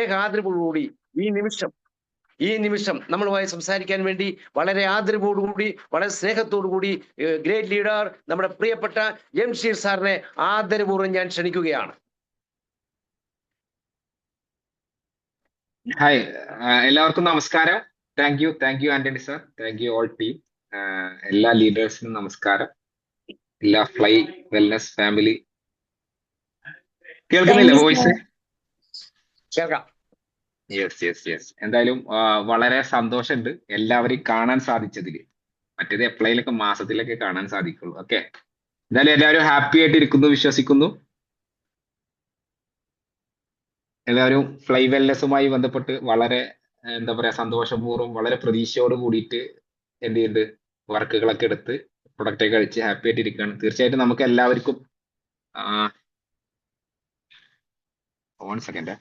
സ്നേഹാദരവോടുകൂടി ഈ നിമിഷം നമ്മളുമായി സംസാരിക്കാൻ വേണ്ടി വളരെ ആദരവോടുകൂടി വളരെ സ്നേഹത്തോടുകൂടി ഗ്രേറ്റ് ലീഡർ നമ്മുടെ പ്രിയപ്പെട്ട ജംഷീർ സാറിനെ ആദരപൂർവ്വം ഞാൻ ക്ഷണിക്കുകയാണ്. ഹായ്, എല്ലാവർക്കും നമസ്കാരം. Thank you Antony sir, thank you all team. എല്ലാ ലീഡേഴ്സിനും നമസ്കാരം, എല്ലാ ഫ്ലൈ വെൽനസ് ഫാമിലി. കേൾക്കുന്നില്ലേ വോയിസ്? കേൾക്കാം. യെസ്. എന്തായാലും വളരെ സന്തോഷമുണ്ട് എല്ലാവരെയും കാണാൻ സാധിച്ചതിൽ. മറ്റേത് എപ്പോഴേലൊക്കെ മാസത്തിലൊക്കെ കാണാൻ സാധിക്കുള്ളൂ. ഓക്കെ, എന്തായാലും എല്ലാവരും ഹാപ്പി ആയിട്ട് ഇരിക്കുന്നു വിശ്വസിക്കുന്നു. എല്ലാവരും ഫ്ലൈ വെൽനെസ്സുമായി ബന്ധപ്പെട്ട് വളരെ എന്താ പറയാ സന്തോഷപൂർവ്വം വളരെ പ്രതീക്ഷയോട് കൂടിയിട്ട് എന്ത് ചെയ്യുന്നുണ്ട്, വർക്കുകളൊക്കെ എടുത്ത് പ്രൊഡക്റ്റൊക്കെ കഴിച്ച് ഹാപ്പി ആയിട്ട് ഇരിക്കുകയാണ്. തീർച്ചയായിട്ടും നമുക്ക് എല്ലാവർക്കും വൺ സെക്കൻഡ്.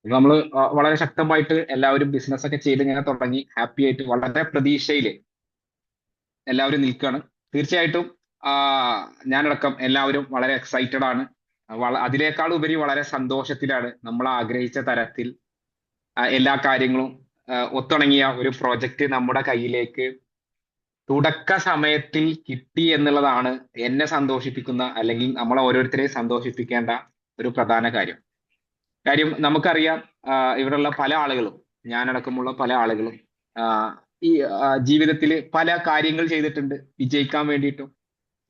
നമ്മൾ വളരെ ശക്തമായിട്ട് എല്ലാവരും ബിസിനസ് ഒക്കെ ചെയ്ത് ഇങ്ങനെ തുടങ്ങി ഹാപ്പി ആയിട്ട് വളരെ പ്രതീക്ഷയില് എല്ലാവരും നിൽക്കുകയാണ്. തീർച്ചയായിട്ടും ഞാനടക്കം എല്ലാവരും വളരെ എക്സൈറ്റഡ് ആണ്. അതിനേക്കാൾ ഉപരി വളരെ സന്തോഷത്തിലാണ്. നമ്മൾ ആഗ്രഹിച്ച തരത്തിൽ എല്ലാ കാര്യങ്ങളും ഒത്തിണങ്ങിയ ഒരു പ്രോജക്റ്റ് നമ്മുടെ കയ്യിലേക്ക് തുടക്ക സമയത്തിൽ കിട്ടി എന്നുള്ളതാണ് എന്നെ സന്തോഷിപ്പിക്കുന്ന, അല്ലെങ്കിൽ നമ്മളെ ഓരോരുത്തരെയും സന്തോഷിപ്പിക്കേണ്ട ഒരു പ്രധാന കാര്യം. നമുക്കറിയാം, ഇവിടെയുള്ള പല ആളുകളും, ഞാനടക്കമുള്ള പല ആളുകളും ഈ ജീവിതത്തിൽ പല കാര്യങ്ങൾ ചെയ്തിട്ടുണ്ട്. വിജയിക്കാൻ വേണ്ടിയിട്ടും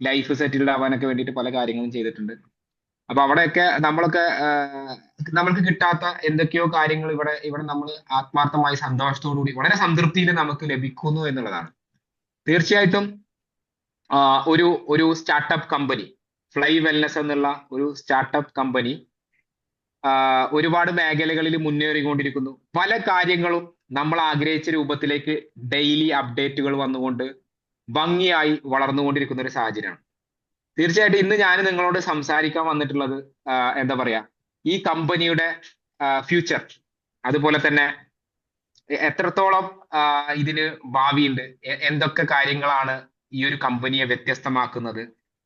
ലൈഫ് സെറ്റിൽഡ് ആവാനൊക്കെ വേണ്ടിയിട്ട് പല കാര്യങ്ങളും ചെയ്തിട്ടുണ്ട്. അപ്പൊ അവിടെയൊക്കെ നമ്മൾക്ക് കിട്ടാത്ത എന്തൊക്കെയോ കാര്യങ്ങൾ ഇവിടെ നമ്മൾ ആത്മാർത്ഥമായി സന്തോഷത്തോടുകൂടി വളരെ സംതൃപ്തിയിൽ നമുക്ക് ലഭിക്കുന്നു എന്നുള്ളതാണ്. തീർച്ചയായിട്ടും ഒരു സ്റ്റാർട്ടപ്പ് കമ്പനി, ഫ്ലൈ വെൽനസ് എന്നുള്ള ഒരു സ്റ്റാർട്ടപ്പ് കമ്പനി ഒരുപാട് മേഖലകളിൽ മുന്നേറിക്കൊണ്ടിരിക്കുന്നു. പല കാര്യങ്ങളും നമ്മൾ ആഗ്രഹിച്ച രൂപത്തിലേക്ക് ഡെയിലി അപ്ഡേറ്റുകൾ വന്നുകൊണ്ട് ഭംഗിയായി വളർന്നുകൊണ്ടിരിക്കുന്ന ഒരു സാഹചര്യമാണ്. തീർച്ചയായിട്ടും ഇന്ന് ഞാൻ നിങ്ങളോട് സംസാരിക്കാൻ വന്നിട്ടുള്ളത് എന്താ പറയാ, ഈ കമ്പനിയുടെ ഫ്യൂച്ചർ, അതുപോലെ തന്നെ എത്രത്തോളം ഇതിന് ഭാവിയുണ്ട്, എന്തൊക്കെ കാര്യങ്ങളാണ് ഈ ഒരു കമ്പനിയെ വ്യത്യസ്തമാക്കുന്നത്,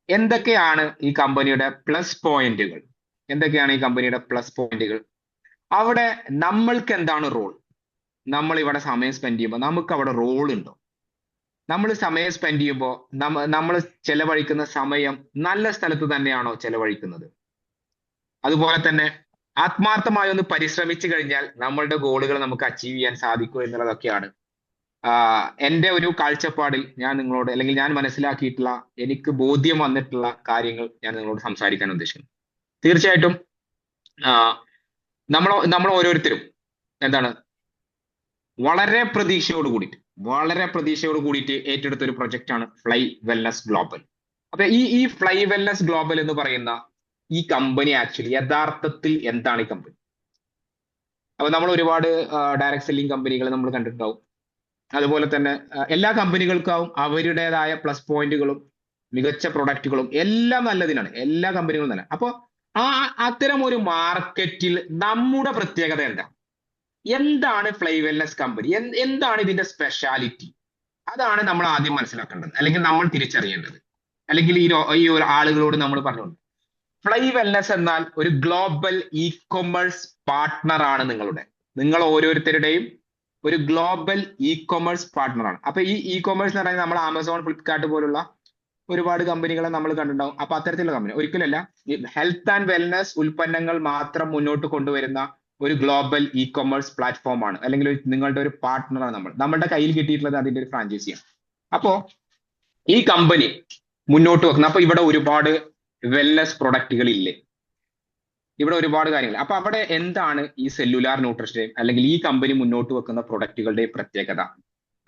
എന്തൊക്കെയാണ് ഈ കമ്പനിയുടെ പ്ലസ് പോയിന്റുകൾ, അവിടെ നമ്മൾക്ക് എന്താണ് റോൾ, നമ്മൾ ഇവിടെ സമയം സ്പെൻഡ് ചെയ്യുമ്പോൾ നമുക്ക് അവിടെ റോൾ ഉണ്ടോ, നമ്മൾ സമയം സ്പെൻഡ് ചെയ്യുമ്പോൾ നമ്മൾ ചെലവഴിക്കുന്ന സമയം നല്ല സ്ഥലത്ത് തന്നെയാണോ ചെലവഴിക്കുന്നത്, അതുപോലെ തന്നെ ആത്മാർത്ഥമായി ഒന്ന് പരിശ്രമിച്ചു കഴിഞ്ഞാൽ നമ്മളുടെ ഗോളുകൾ നമുക്ക് അച്ചീവ് ചെയ്യാൻ സാധിക്കും എന്നുള്ളതൊക്കെയാണ് എൻ്റെ ഒരു കാഴ്ചപ്പാടിൽ ഞാൻ നിങ്ങളോട്, അല്ലെങ്കിൽ ഞാൻ മനസ്സിലാക്കിയിട്ടുള്ള, എനിക്ക് ബോധ്യം വന്നിട്ടുള്ള കാര്യങ്ങൾ ഞാൻ നിങ്ങളോട് സംസാരിക്കാൻ ഉദ്ദേശിക്കുന്നു. തീർച്ചയായിട്ടും നമ്മൾ ഓരോരുത്തരും എന്താണ് വളരെ പ്രതീക്ഷയോട് കൂടിയിട്ട് ഏറ്റെടുത്ത ഒരു പ്രൊജക്റ്റാണ് ഫ്ലൈ വെൽനസ് ഗ്ലോബൽ. അപ്പൊ ഈ ഫ്ലൈ വെൽനസ് ഗ്ലോബൽ എന്ന് പറയുന്ന ഈ കമ്പനി ആക്ച്വലി യഥാർത്ഥത്തിൽ എന്താണ് ഈ കമ്പനി? അപ്പൊ നമ്മൾ ഒരുപാട് ഡയറക്ട് സെല്ലിംഗ് കമ്പനികൾ നമ്മൾ കണ്ടിട്ടുണ്ടാവും. അതുപോലെ തന്നെ എല്ലാ കമ്പനികൾക്കാവും അവരുടേതായ പ്ലസ് പോയിന്റുകളും മികച്ച പ്രൊഡക്റ്റുകളും എല്ലാം നല്ലതിനാണ്, എല്ലാ കമ്പനികളും നല്ല. അപ്പൊ അത്തരം ഒരു മാർക്കറ്റിൽ നമ്മുടെ പ്രത്യേകത എന്താണ് ഫ്ലൈ വെൽനസ് കമ്പനി, എന്താണ് ഇതിന്റെ സ്പെഷ്യാലിറ്റി? അതാണ് നമ്മൾ ആദ്യം മനസ്സിലാക്കേണ്ടത്, അല്ലെങ്കിൽ നമ്മൾ തിരിച്ചറിയേണ്ടത്, അല്ലെങ്കിൽ ഈ ഒരു ആളുകളോട് നമ്മൾ പറഞ്ഞുകൊണ്ട്. ഫ്ലൈ വെൽനസ് എന്നാൽ ഒരു ഗ്ലോബൽ ഇ കൊമേഴ്സ് പാർട്ട്ണർ ആണ്. നിങ്ങൾ ഓരോരുത്തരുടെയും ഒരു ഗ്ലോബൽ ഇ കൊമേഴ്സ് പാർട്ട്ണർ ആണ്. അപ്പൊ ഈ ഇ കൊമേഴ്സ് എന്ന് പറയുന്നത് നമ്മൾ ആമസോൺ, ഫ്ലിപ്കാർട്ട് പോലുള്ള ഒരുപാട് കമ്പനികളെ നമ്മൾ കണ്ടിട്ടുണ്ടാവും. അപ്പൊ അത്തരത്തിലുള്ള കമ്പനി ഒരിക്കലല്ല, ഹെൽത്ത് ആൻഡ് വെൽനസ് ഉൽപ്പന്നങ്ങൾ മാത്രം മുന്നോട്ട് കൊണ്ടുവരുന്ന ഒരു ഗ്ലോബൽ ഇ കൊമേഴ്സ് പ്ലാറ്റ്ഫോം ആണ്, അല്ലെങ്കിൽ നിങ്ങളുടെ ഒരു പാർട്ട്ണറാണ്. നമ്മളുടെ കയ്യിൽ കിട്ടിയിട്ടുള്ളത് അതിന്റെ ഒരു ഫ്രാഞ്ചൈസിയാണ്. അപ്പോ ഈ കമ്പനി മുന്നോട്ട് വെക്കുന്ന, അപ്പൊ ഇവിടെ ഒരുപാട് വെൽനസ് പ്രൊഡക്റ്റുകൾ ഇല്ലേ, ഇവിടെ ഒരുപാട് കാര്യങ്ങൾ. അപ്പൊ അവിടെ എന്താണ് ഈ സെല്ലുലാർ ന്യൂട്രീഷൻ അല്ലെങ്കിൽ ഈ കമ്പനി മുന്നോട്ട് വെക്കുന്ന പ്രൊഡക്റ്റുകളുടെ പ്രത്യേകത?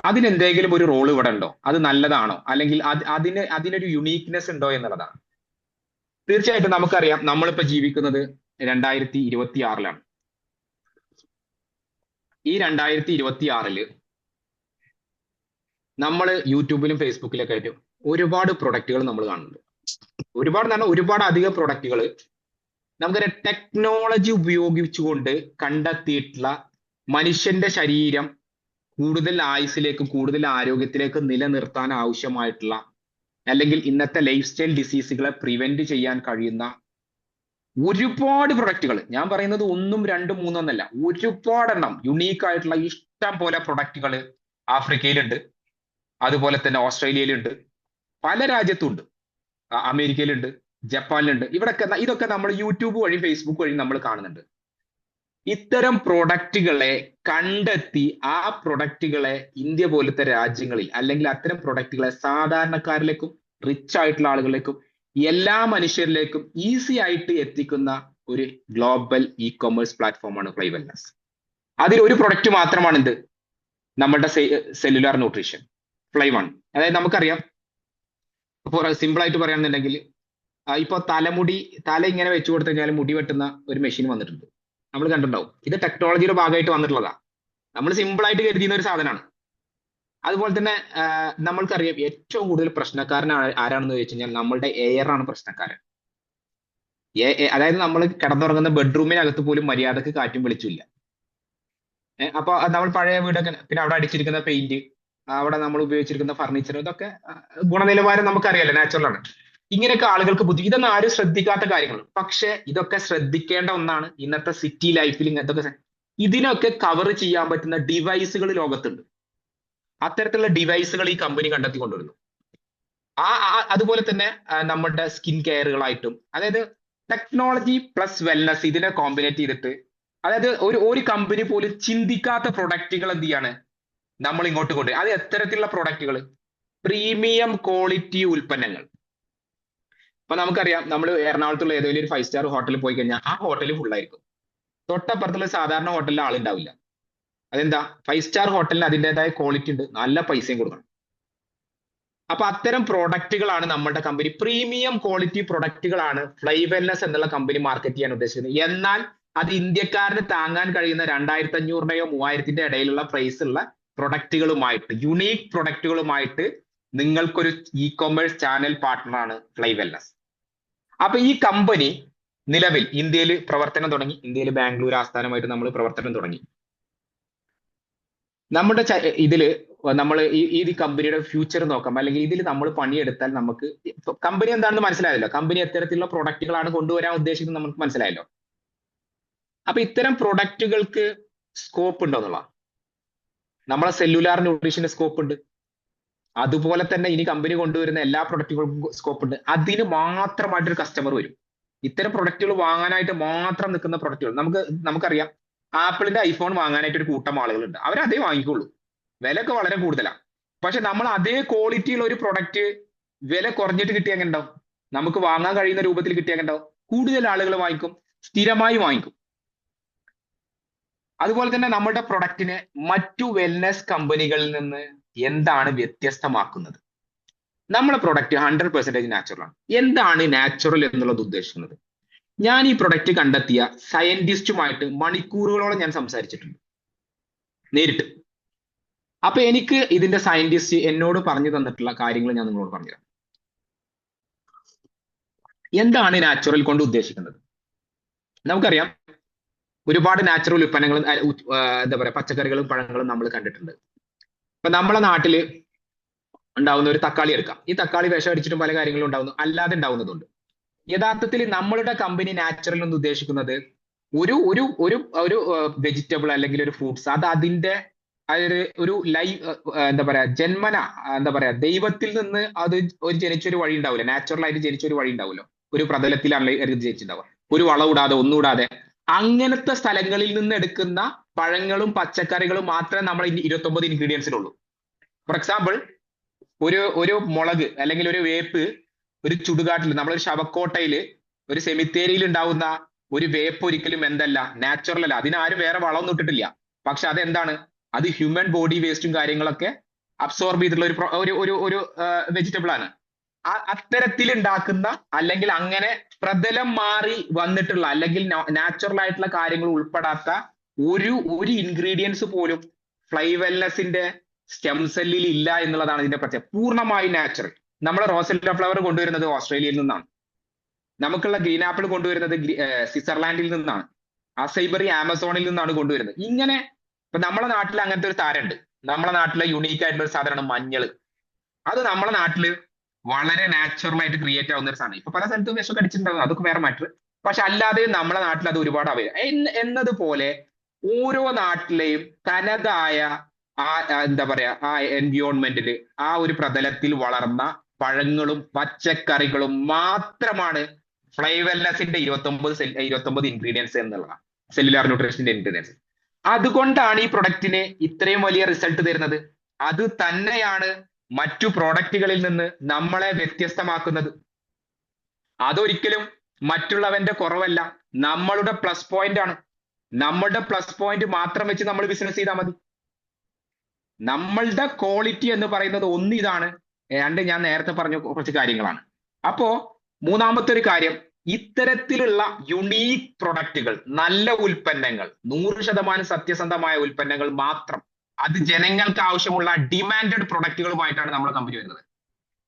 അതിനെന്തെങ്കിലും ഒരു റോൾ ഇവിടെ ഉണ്ടോ? അത് നല്ലതാണോ? അല്ലെങ്കിൽ അതിനൊരു യുണീക്നെസ് ഉണ്ടോ എന്നുള്ളതാണ്. തീർച്ചയായിട്ടും നമുക്കറിയാം നമ്മളിപ്പോ ജീവിക്കുന്നത് 2026-ലാണ്. ഈ 2026-ല് നമ്മൾ യൂട്യൂബിലും ഫേസ്ബുക്കിലൊക്കെ ആയിട്ട് ഒരുപാട് പ്രൊഡക്റ്റുകൾ നമ്മൾ കാണുന്നുണ്ട്. ഒരുപാട് എന്ന് പറഞ്ഞാൽ ഒരുപാട് അധികം പ്രൊഡക്റ്റുകൾ നമുക്കൊരു ടെക്നോളജി ഉപയോഗിച്ചുകൊണ്ട് കണ്ടെത്തിയിട്ടുള്ള മനുഷ്യന്റെ ശരീരം കൂടുതൽ ആയുസ്സിലേക്ക് കൂടുതൽ ആരോഗ്യത്തിലേക്ക് നിലനിർത്താൻ ആവശ്യമായിട്ടുള്ള അല്ലെങ്കിൽ ഇന്നത്തെ ലൈഫ് സ്റ്റൈൽ ഡിസീസുകളെ പ്രിവെന്റ് ചെയ്യാൻ കഴിയുന്ന ഒരുപാട് പ്രൊഡക്റ്റുകൾ, ഞാൻ പറയുന്നത് 1, 2, 3 എന്നല്ല, ഒരുപാടെണ്ണം യുണീക്ക് ആയിട്ടുള്ള ഇഷ്ടം പോലെ പ്രൊഡക്റ്റുകൾ ആഫ്രിക്കയിലുണ്ട്, അതുപോലെ തന്നെ ഓസ്ട്രേലിയയിലുണ്ട്, പല രാജ്യത്തുണ്ട്, അമേരിക്കയിലുണ്ട്, ജപ്പാനിലുണ്ട്. ഇതൊക്കെ നമ്മൾ യൂട്യൂബ് വഴി ഫേസ്ബുക്ക് വഴി നമ്മൾ കാണുന്നുണ്ട്. ഇത്തരം പ്രൊഡക്റ്റുകളെ കണ്ടെത്തി ആ പ്രൊഡക്റ്റുകളെ ഇന്ത്യ പോലത്തെ രാജ്യങ്ങളിൽ അല്ലെങ്കിൽ അത്തരം പ്രൊഡക്റ്റുകളെ സാധാരണക്കാരിലേക്കും റിച്ച് ആയിട്ടുള്ള ആളുകളിലേക്കും എല്ലാ മനുഷ്യരിലേക്കും ഈസി ആയിട്ട് എത്തിക്കുന്ന ഒരു ഗ്ലോബൽ ഇ കൊമേഴ്സ് പ്ലാറ്റ്ഫോമാണ് ഫ്ലൈ വെൽനസ്. അതിൽ ഒരു പ്രൊഡക്റ്റ് മാത്രമാണ് എന്ത്, നമ്മുടെ സെല്ലുലാർ ന്യൂട്രീഷൻ ഫ്ലൈ വൺ. അതായത് നമുക്കറിയാം, ഇപ്പോൾ സിമ്പിൾ ആയിട്ട് പറയുകയാണെന്നുണ്ടെങ്കിൽ ഇപ്പൊ തല ഇങ്ങനെ വെച്ചു കൊടുത്തു കഴിഞ്ഞാൽ മുടി വെട്ടുന്ന ഒരു മെഷീൻ വന്നിട്ടുണ്ട്, നമ്മൾ കണ്ടിട്ടുണ്ടാവും. ഇത് ടെക്നോളജിയുടെ ഭാഗമായിട്ട് വന്നിട്ടുള്ളതാ. നമ്മൾ സിമ്പിൾ ആയിട്ട് കരുതുന്ന ഒരു സാധനമാണ്. അതുപോലെ തന്നെ നമ്മൾക്കറിയാം ഏറ്റവും കൂടുതൽ പ്രശ്നക്കാരൻ ആരാണെന്ന് ചോദിച്ചു കഴിഞ്ഞാൽ നമ്മളുടെ എയർ ആണ് പ്രശ്നക്കാരൻ. അതായത് നമ്മൾ കിടന്നുറങ്ങുന്ന ബെഡ്റൂമിനകത്ത് പോലും മര്യാദക്ക് കാറ്റും വെളിച്ചില്ല. അപ്പൊ നമ്മൾ പഴയ വീടൊക്കെ, പിന്നെ അവിടെ അടിച്ചിരിക്കുന്ന പെയിന്റ്, അവിടെ നമ്മൾ ഉപയോഗിച്ചിരിക്കുന്ന ഫർണിച്ചർ, ഇതൊക്കെ ഗുണനിലവാരം നമുക്കറിയാലോ, നാച്ചുറൽ ആണ്. ഇങ്ങനെയൊക്കെ ആളുകൾക്ക് ഇതൊന്നും ആരും ശ്രദ്ധിക്കാത്ത കാര്യങ്ങൾ. പക്ഷെ ഇതൊക്കെ ശ്രദ്ധിക്കേണ്ട ഒന്നാണ്. ഇന്നത്തെ സിറ്റി ലൈഫിൽ ഇതിനൊക്കെ കവർ ചെയ്യാൻ പറ്റുന്ന ഡിവൈസുകൾ ലോകത്തുണ്ട്. അത്തരത്തിലുള്ള ഡിവൈസുകൾ ഈ കമ്പനി കണ്ടെത്തി കൊണ്ടുവരുന്നു. അതുപോലെ തന്നെ നമ്മുടെ സ്കിൻ കെയറുകളായിട്ടും, അതായത് ടെക്നോളജി പ്ലസ് വെൽനസ് ഇതിനെ കോമ്പിനേറ്റ് ചെയ്തിട്ട്, അതായത് ഒരു കമ്പനി പോലും ചിന്തിക്കാത്ത പ്രൊഡക്റ്റുകൾ എന്ത് ചെയ്യാണ് നമ്മൾ ഇങ്ങോട്ട് കൊണ്ടുവരും. അത് എത്തരത്തിലുള്ള പ്രൊഡക്റ്റുകൾ? പ്രീമിയം ക്വാളിറ്റി ഉൽപ്പന്നങ്ങൾ. ഇപ്പൊ നമുക്കറിയാം, നമ്മൾ എറണാകുളത്തുള്ള ഏതെങ്കിലും ഒരു 5 സ്റ്റാർ ഹോട്ടലിൽ പോയി കഴിഞ്ഞാൽ ആ ഹോട്ടൽ ഫുള്ളായിരിക്കും. തൊട്ടപ്പുറത്തുള്ള സാധാരണ ഹോട്ടലിൽ ആളുണ്ടാവില്ല. അതെന്താ? 5 സ്റ്റാർ ഹോട്ടലിന് അതിൻ്റെതായ ക്വാളിറ്റി ഉണ്ട്, നല്ല പൈസയും കൊടുക്കണം. അപ്പൊ അത്തരം പ്രോഡക്റ്റുകളാണ് നമ്മളുടെ കമ്പനി, പ്രീമിയം ക്വാളിറ്റി പ്രൊഡക്റ്റുകളാണ് ഫ്ലൈ വെൽനസ് എന്നുള്ള കമ്പനി മാർക്കറ്റ് ചെയ്യാൻ ഉദ്ദേശിക്കുന്നത്. എന്നാൽ അത് ഇന്ത്യക്കാരന് താങ്ങാൻ കഴിയുന്ന 2500-ന്റെയോ 3000-ന്റെ ഇടയിലുള്ള പ്രൈസ് ഉള്ള പ്രൊഡക്റ്റുകളുമായിട്ട്, യുണീക്ക് പ്രൊഡക്റ്റുകളുമായിട്ട് നിങ്ങൾക്കൊരു ഇ കൊമേഴ്സ് ചാനൽ പാർട്ട്ണറാണ് ഫ്ലൈ വെൽനസ്. അപ്പൊ ഈ കമ്പനി നിലവിൽ ഇന്ത്യയിൽ പ്രവർത്തനം തുടങ്ങി. ഇന്ത്യയിൽ ബാംഗ്ലൂർ ആസ്ഥാനമായിട്ട് നമ്മൾ പ്രവർത്തനം തുടങ്ങി. നമ്മുടെ ഇതില് നമ്മൾ ഈ കമ്പനിയുടെ ഫ്യൂച്ചർ നോക്കാം, അല്ലെങ്കിൽ ഇതിൽ നമ്മൾ പണിയെടുത്താൽ നമുക്ക് കമ്പനി എന്താണെന്ന് മനസ്സിലായല്ലോ, കമ്പനി എത്തരത്തിലുള്ള പ്രൊഡക്റ്റുകളാണ് കൊണ്ടുവരാൻ ഉദ്ദേശിക്കുന്നത് നമുക്ക് മനസ്സിലായല്ലോ. അപ്പൊ ഇത്തരം പ്രൊഡക്റ്റുകൾക്ക് സ്കോപ്പ് ഉണ്ടോ എന്നുള്ള, നമ്മളെ സെല്ലുലാർ ന്യൂട്രീഷന് സ്കോപ്പ് ഉണ്ട്. അതുപോലെ തന്നെ ഇനി കമ്പനി കൊണ്ടുവരുന്ന എല്ലാ പ്രൊഡക്റ്റുകൾക്കും സ്കോപ്പ് ഉണ്ട്. അതിന് മാത്രമായിട്ടൊരു കസ്റ്റമർ വരും. ഇത്തരം പ്രൊഡക്റ്റുകൾ വാങ്ങാനായിട്ട് മാത്രം നിൽക്കുന്ന പ്രൊഡക്റ്റുകൾ നമുക്കറിയാം. ആപ്പിളിന്റെ ഐഫോൺ വാങ്ങാനായിട്ട് ഒരു കൂട്ടം ആളുകളുണ്ട്, അവരതേ വാങ്ങിക്കുള്ളൂ. വിലയൊക്കെ വളരെ കൂടുതലാണ്. പക്ഷെ നമ്മൾ അതേ ക്വാളിറ്റിയുള്ള ഒരു പ്രൊഡക്റ്റ് വില കുറഞ്ഞിട്ട് കിട്ടിയാൽ എങ്ങനെ ഉണ്ടാവും? നമുക്ക് വാങ്ങാൻ കഴിയുന്ന രൂപത്തിൽ കിട്ടിയാൽ എങ്ങനെ ഉണ്ടാവും? കൂടുതൽ ആളുകൾ വാങ്ങിക്കും, സ്ഥിരമായി വാങ്ങിക്കും. അതുപോലെ തന്നെ നമ്മുടെ പ്രൊഡക്റ്റിനെ മറ്റു വെൽനസ് കമ്പനികളിൽ നിന്ന് എന്താണ് വ്യത്യസ്തമാക്കുന്നത്? നമ്മുടെ പ്രൊഡക്റ്റ് 100% നാച്ചുറൽ ആണ്. എന്താണ് നാച്ചുറൽ എന്നുള്ളത് ഉദ്ദേശിക്കുന്നത്? ഞാൻ ഈ പ്രൊഡക്റ്റ് കണ്ടെത്തിയ സയന്റിസ്റ്റുമായിട്ട് മണിക്കൂറുകളോളം ഞാൻ സംസാരിച്ചിട്ടുണ്ട്, നേരിട്ട്. അപ്പൊ എനിക്ക് ഇതിന്റെ സയന്റിസ്റ്റ് എന്നോട് പറഞ്ഞു തന്നിട്ടുള്ള കാര്യങ്ങൾ ഞാൻ നിങ്ങളോട് പറഞ്ഞുതരാം. എന്താണ് നാച്ചുറൽ കൊണ്ട് ഉദ്ദേശിക്കുന്നത്? നമുക്കറിയാം, ഒരുപാട് നാച്ചുറൽ ഉൽപ്പന്നങ്ങളും എന്താ പറയാ പച്ചക്കറികളും പഴങ്ങളും നമ്മൾ കണ്ടിട്ടുണ്ട്. ഇപ്പൊ നമ്മളെ നാട്ടില് ഉണ്ടാവുന്ന ഒരു തക്കാളി എടുക്കാം. ഈ തക്കാളി വിഷം അടിച്ചിട്ടും പല കാര്യങ്ങളും ഉണ്ടാവുന്നു, അല്ലാതെ ഉണ്ടാവുന്നതുണ്ട്. യഥാർത്ഥത്തിൽ നമ്മളുടെ കമ്പനി നാച്ചുറൽ എന്ന് ഉദ്ദേശിക്കുന്നത് ഒരു ഒരു ഒരു ഒരു വെജിറ്റബിൾ അല്ലെങ്കിൽ ഒരു ഫ്രൂട്ട്സ്, അത് അതിന്റെ ഒരു ലൈവ് എന്താ പറയാ ജന്മന എന്താ പറയാ ദൈവത്തിൽ നിന്ന് അത് ഒരു ജനിച്ചൊരു വഴി ഉണ്ടാവില്ല, നാച്ചുറൽ ആയിട്ട് ജനിച്ചൊരു വഴി ഉണ്ടാവുമല്ലോ. ഒരു പ്രതലത്തിലാണ് ജനിച്ചിട്ടുണ്ടാവുക, ഒരു വളമിടാതെ ഒന്നുകൂടാതെ. അങ്ങനത്തെ സ്ഥലങ്ങളിൽ നിന്ന് എടുക്കുന്ന പഴങ്ങളും പച്ചക്കറികളും മാത്രമേ നമ്മൾ 29 ഇൻഗ്രീഡിയൻസിലുള്ളൂ. ഫോർ എക്സാമ്പിൾ, ഒരു മുളക് അല്ലെങ്കിൽ ഒരു വേപ്പ് ഒരു ചുടുകാട്ടിൽ, നമ്മളൊരു ശവക്കോട്ടയില് ഒരു സെമിത്തേരിയിൽ ഉണ്ടാവുന്ന ഒരു വേപ്പ് ഒരിക്കലും എന്തല്ല, നാച്ചുറൽ അല്ല. അതിനാരും വേറെ വളമൊന്നും ഇട്ടിട്ടില്ല. പക്ഷെ അതെന്താണ്? അത് ഹ്യൂമൻ ബോഡി വേസ്റ്റും കാര്യങ്ങളൊക്കെ അബ്സോർബ് ചെയ്തിട്ടുള്ള ഒരു വെജിറ്റബിൾ ആണ്. അത്തരത്തിൽ ഉണ്ടാക്കുന്ന അല്ലെങ്കിൽ അങ്ങനെ പ്രതലം മാറി വന്നിട്ടുള്ള അല്ലെങ്കിൽ നാച്ചുറൽ ആയിട്ടുള്ള കാര്യങ്ങൾ ഉൾപ്പെടാത്ത ഒരു ഇൻഗ്രീഡിയൻസ് പോലും ഫ്ലൈ വെൽനെസിന്റെ സ്റ്റെം സെല്ലിൽ ഇല്ല എന്നുള്ളതാണ് ഇതിന്റെ പ്രത്യേകത. പൂർണ്ണമായി നാച്ചുറൽ. നമ്മുടെ റോസെല്ല ഫ്ലവർ കൊണ്ടുവരുന്നത് ഓസ്ട്രേലിയയിൽ നിന്നാണ്. നമുക്കുള്ള ഗ്രീൻ ആപ്പിൾ കൊണ്ടുവരുന്നത് സ്വിറ്റ്സർലാൻഡിൽ നിന്നാണ്. അസൈബറി ആമസോണിൽ നിന്നാണ് കൊണ്ടുവരുന്നത്. ഇങ്ങനെ ഇപ്പൊ നമ്മുടെ നാട്ടിൽ അങ്ങനത്തെ ഒരു താരമുണ്ട്. നമ്മുടെ നാട്ടിലെ യുണീക്ക് ആയിട്ടുള്ള ഒരു സാധനമാണ് മഞ്ഞള്. അത് നമ്മുടെ നാട്ടില് വളരെ നാച്ചുറൽ ആയിട്ട് ക്രിയേറ്റ് ആവുന്ന ഒരു സാധനം. ഇപ്പൊ പല സ്ഥലത്തും വിഷമൊക്കെ അടിച്ചിട്ടുണ്ടാവും, അതൊക്കെ വേറെ മാറ്റർ. പക്ഷെ അല്ലാതെ നമ്മുടെ നാട്ടിൽ അത് ഒരുപാട് എന്നതുപോലെ ഓരോ നാട്ടിലെയും തനതായ എന്താ പറയാ ആ എൻവിയോൺമെന്റിൽ ആ ഒരു പ്രതലത്തിൽ വളർന്ന പഴങ്ങളും പച്ചക്കറികളും മാത്രമാണ് ഫ്ലൈ വെൽനെസിന്റെ 29 ഇൻഗ്രീഡിയൻസ് എന്നുള്ളതാണ്, സെല്ലുലാർ ന്യൂട്രീഷന്റെ ഇൻഗ്രീഡിയൻസ്. അതുകൊണ്ടാണ് ഈ പ്രൊഡക്റ്റിന് ഇത്രയും വലിയ റിസൾട്ട് തരുന്നത്. അത് തന്നെയാണ് മറ്റു പ്രോഡക്റ്റുകളിൽ നിന്ന് നമ്മളെ വ്യത്യസ്തമാക്കുന്നത്. അതൊരിക്കലും മറ്റുള്ളവന്റെ കുറവല്ല, നമ്മളുടെ പ്ലസ് പോയിന്റ് ആണ്. നമ്മളുടെ പ്ലസ് പോയിന്റ് മാത്രം വെച്ച് നമ്മൾ ബിസിനസ് ചെയ്താൽ മതി. നമ്മളുടെ ക്വാളിറ്റി എന്ന് പറയുന്നത് ഒന്ന് ഇതാണ്, രണ്ട് ഞാൻ നേരത്തെ പറഞ്ഞ കുറച്ച് കാര്യങ്ങളാണ്. അപ്പോ മൂന്നാമത്തെ ഒരു കാര്യം, ഇത്തരത്തിലുള്ള യുണീക്ക് പ്രൊഡക്റ്റുകൾ, നല്ല ഉൽപ്പന്നങ്ങൾ, 100% സത്യസന്ധമായ ഉൽപ്പന്നങ്ങൾ മാത്രം, അത് ജനങ്ങൾക്ക് ആവശ്യമുള്ള ഡിമാൻഡഡ് പ്രൊഡക്റ്റുകളുമായിട്ടാണ് നമ്മുടെ കമ്പനി വരുന്നത്.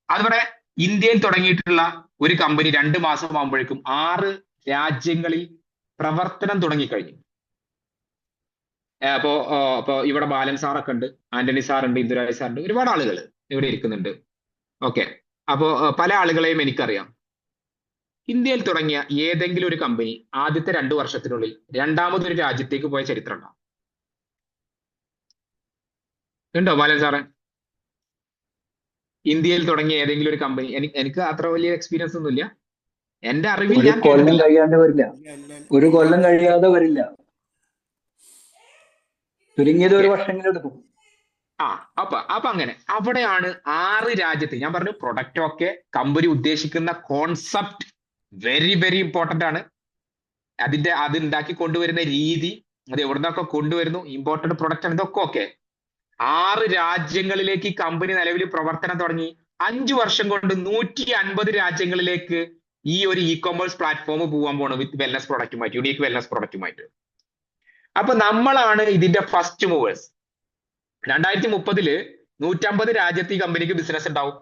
അതുപോലെ ഇന്ത്യയിൽ തുടങ്ങിയിട്ടുള്ള ഒരു കമ്പനി 2 മാസം ആകുമ്പോഴേക്കും 6 രാജ്യങ്ങളിൽ പ്രവർത്തനം തുടങ്ങിക്കഴിഞ്ഞു. അപ്പോ ഇവിടെ ബാലൻ സാറൊക്കെ ഉണ്ട്, ആന്റണി സാറുണ്ട്, ഇന്ദുരാജ് സാറുണ്ട്, ഒരുപാട് ആളുകൾ ഇവിടെ ഇരിക്കുന്നുണ്ട്. ഓക്കെ, അപ്പോ പല ആളുകളെയും എനിക്കറിയാം. ഇന്ത്യയിൽ തുടങ്ങിയ ഏതെങ്കിലും ഒരു കമ്പനി ആദ്യത്തെ 2 വർഷത്തിനുള്ളിൽ രണ്ടാമതൊരു രാജ്യത്തേക്ക് പോയ ചരിത്രം ഉണ്ടോ ബാലൻ സാറേ? ഇന്ത്യയിൽ തുടങ്ങിയ ഏതെങ്കിലും ഒരു കമ്പനി, എനിക്ക് അത്ര വലിയ എക്സ്പീരിയൻസ് ഒന്നുമില്ല, എന്റെ അറിവിൽ ഞാൻ കൊല്ലം കഴിയാതെ വരില്ല, ഒരു കൊല്ലം കഴിയാതെ വരില്ല, ചുരുങ്ങിയത് ഒരു വർഷമെങ്കിലും എടുക്കും. അപ്പൊ അങ്ങനെ അവിടെയാണ് 6 രാജ്യത്ത് ഞാൻ പറഞ്ഞു പ്രൊഡക്റ്റ് ഒക്കെ കമ്പനി ഉദ്ദേശിക്കുന്ന കോൺസെപ്റ്റ് വെരി വെരി ഇമ്പോർട്ടന്റ് ആണ്. അത് ഉണ്ടാക്കി കൊണ്ടുവരുന്ന രീതി, അത് എവിടുന്നൊക്കെ കൊണ്ടുവരുന്നു, ഇമ്പോർട്ടന്റ് പ്രൊഡക്റ്റ് ആണ്, ഇതൊക്കെ ഓക്കെ. 6 രാജ്യങ്ങളിലേക്ക് ഈ കമ്പനി നിലവിൽ പ്രവർത്തനം തുടങ്ങി. 5 വർഷം കൊണ്ട് 150 രാജ്യങ്ങളിലേക്ക് ഈ ഒരു ഇ കൊമേഴ്സ് പ്ലാറ്റ്ഫോം പോകാൻ പോകണം വിത്ത് വെൽനസ് പ്രൊഡക്റ്റുമായിട്ട്, യുണീക്ക് വെൽനസ് പ്രൊഡക്റ്റുമായിട്ട്. അപ്പൊ നമ്മളാണ് ഇതിന്റെ ഫസ്റ്റ് മൂവേഴ്സ്. 2030 150 രാജ്യത്ത് ഈ കമ്പനിക്ക് ബിസിനസ് ഉണ്ടാവും.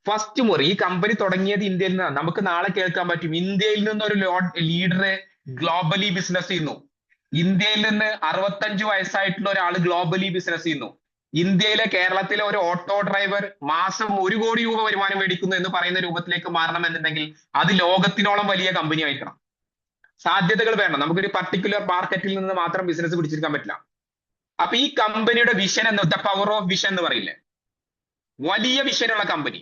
ഫസ്റ്റ് മൂവർ. ഈ കമ്പനി തുടങ്ങിയത് ഇന്ത്യയിൽ നിന്നാണ്. നമുക്ക് നാളെ കേൾക്കാൻ പറ്റും ഇന്ത്യയിൽ നിന്ന് ഒരു ലീഡർ ഗ്ലോബലി ബിസിനസ് ചെയ്യുന്നു, ഇന്ത്യയിൽ നിന്ന് 65 വയസ്സായിട്ടുള്ള ഒരാൾ ഗ്ലോബലി ബിസിനസ് ചെയ്യുന്നു, കേരളത്തിലെ ഒരു ഓട്ടോ ഡ്രൈവർ മാസം 1 കോടി രൂപ വരുമാനം മേടിക്കുന്നു എന്ന് പറയുന്ന രൂപത്തിലേക്ക് മാറണം എന്നുണ്ടെങ്കിൽ അത് ലോകത്തിനോളം വലിയ കമ്പനി ആയിരിക്കണം. സാധ്യതകൾ വേണം. നമുക്കൊരു പർട്ടിക്കുലർ മാർക്കറ്റിൽ നിന്ന് മാത്രം ബിസിനസ് പിടിച്ചെടുക്കാൻ പറ്റില്ല. അപ്പൊ ഈ കമ്പനിയുടെ vision the power of vision എന്ന് പറയില്ലേ, വലിയ വിഷനുള്ള കമ്പനി.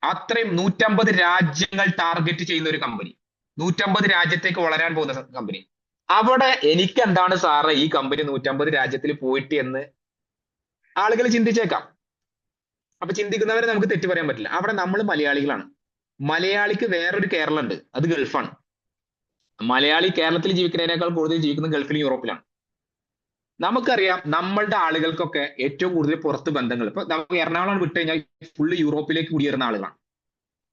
അത്രയും 150 രാജ്യങ്ങൾ ടാർഗറ്റ് ചെയ്യുന്ന ഒരു കമ്പനി, 150 രാജ്യത്തേക്ക് വളരാൻ പോകുന്ന കമ്പനി. അവിടെ എനിക്ക് എന്താണ് സാറേ ഈ കമ്പനി 150 രാജ്യത്തിൽ പോയിട്ട് എന്ന് ആളുകൾ ചിന്തിച്ചേക്കാം. അപ്പൊ ചിന്തിക്കുന്നവരെ നമുക്ക് തെറ്റു പറയാൻ പറ്റില്ല. അവിടെ നമ്മൾ മലയാളികളാണ്. മലയാളിക്ക് വേറൊരു കേരളം ഉണ്ട്, അത് ഗൾഫാണ്. മലയാളി കേരളത്തിൽ ജീവിക്കുന്നതിനേക്കാൾ കൂടുതൽ ജീവിക്കുന്നത് ഗൾഫിലും യൂറോപ്പിലാണ്. നമുക്കറിയാം നമ്മളുടെ ആളുകൾക്കൊക്കെ ഏറ്റവും കൂടുതൽ പുറത്ത് ബന്ധങ്ങൾ. ഇപ്പൊ നമുക്ക് എറണാകുളം വിട്ട് കഴിഞ്ഞാൽ ഫുള്ള് യൂറോപ്പിലേക്ക് കുടിയേറുന്ന ആളുകളാണ്.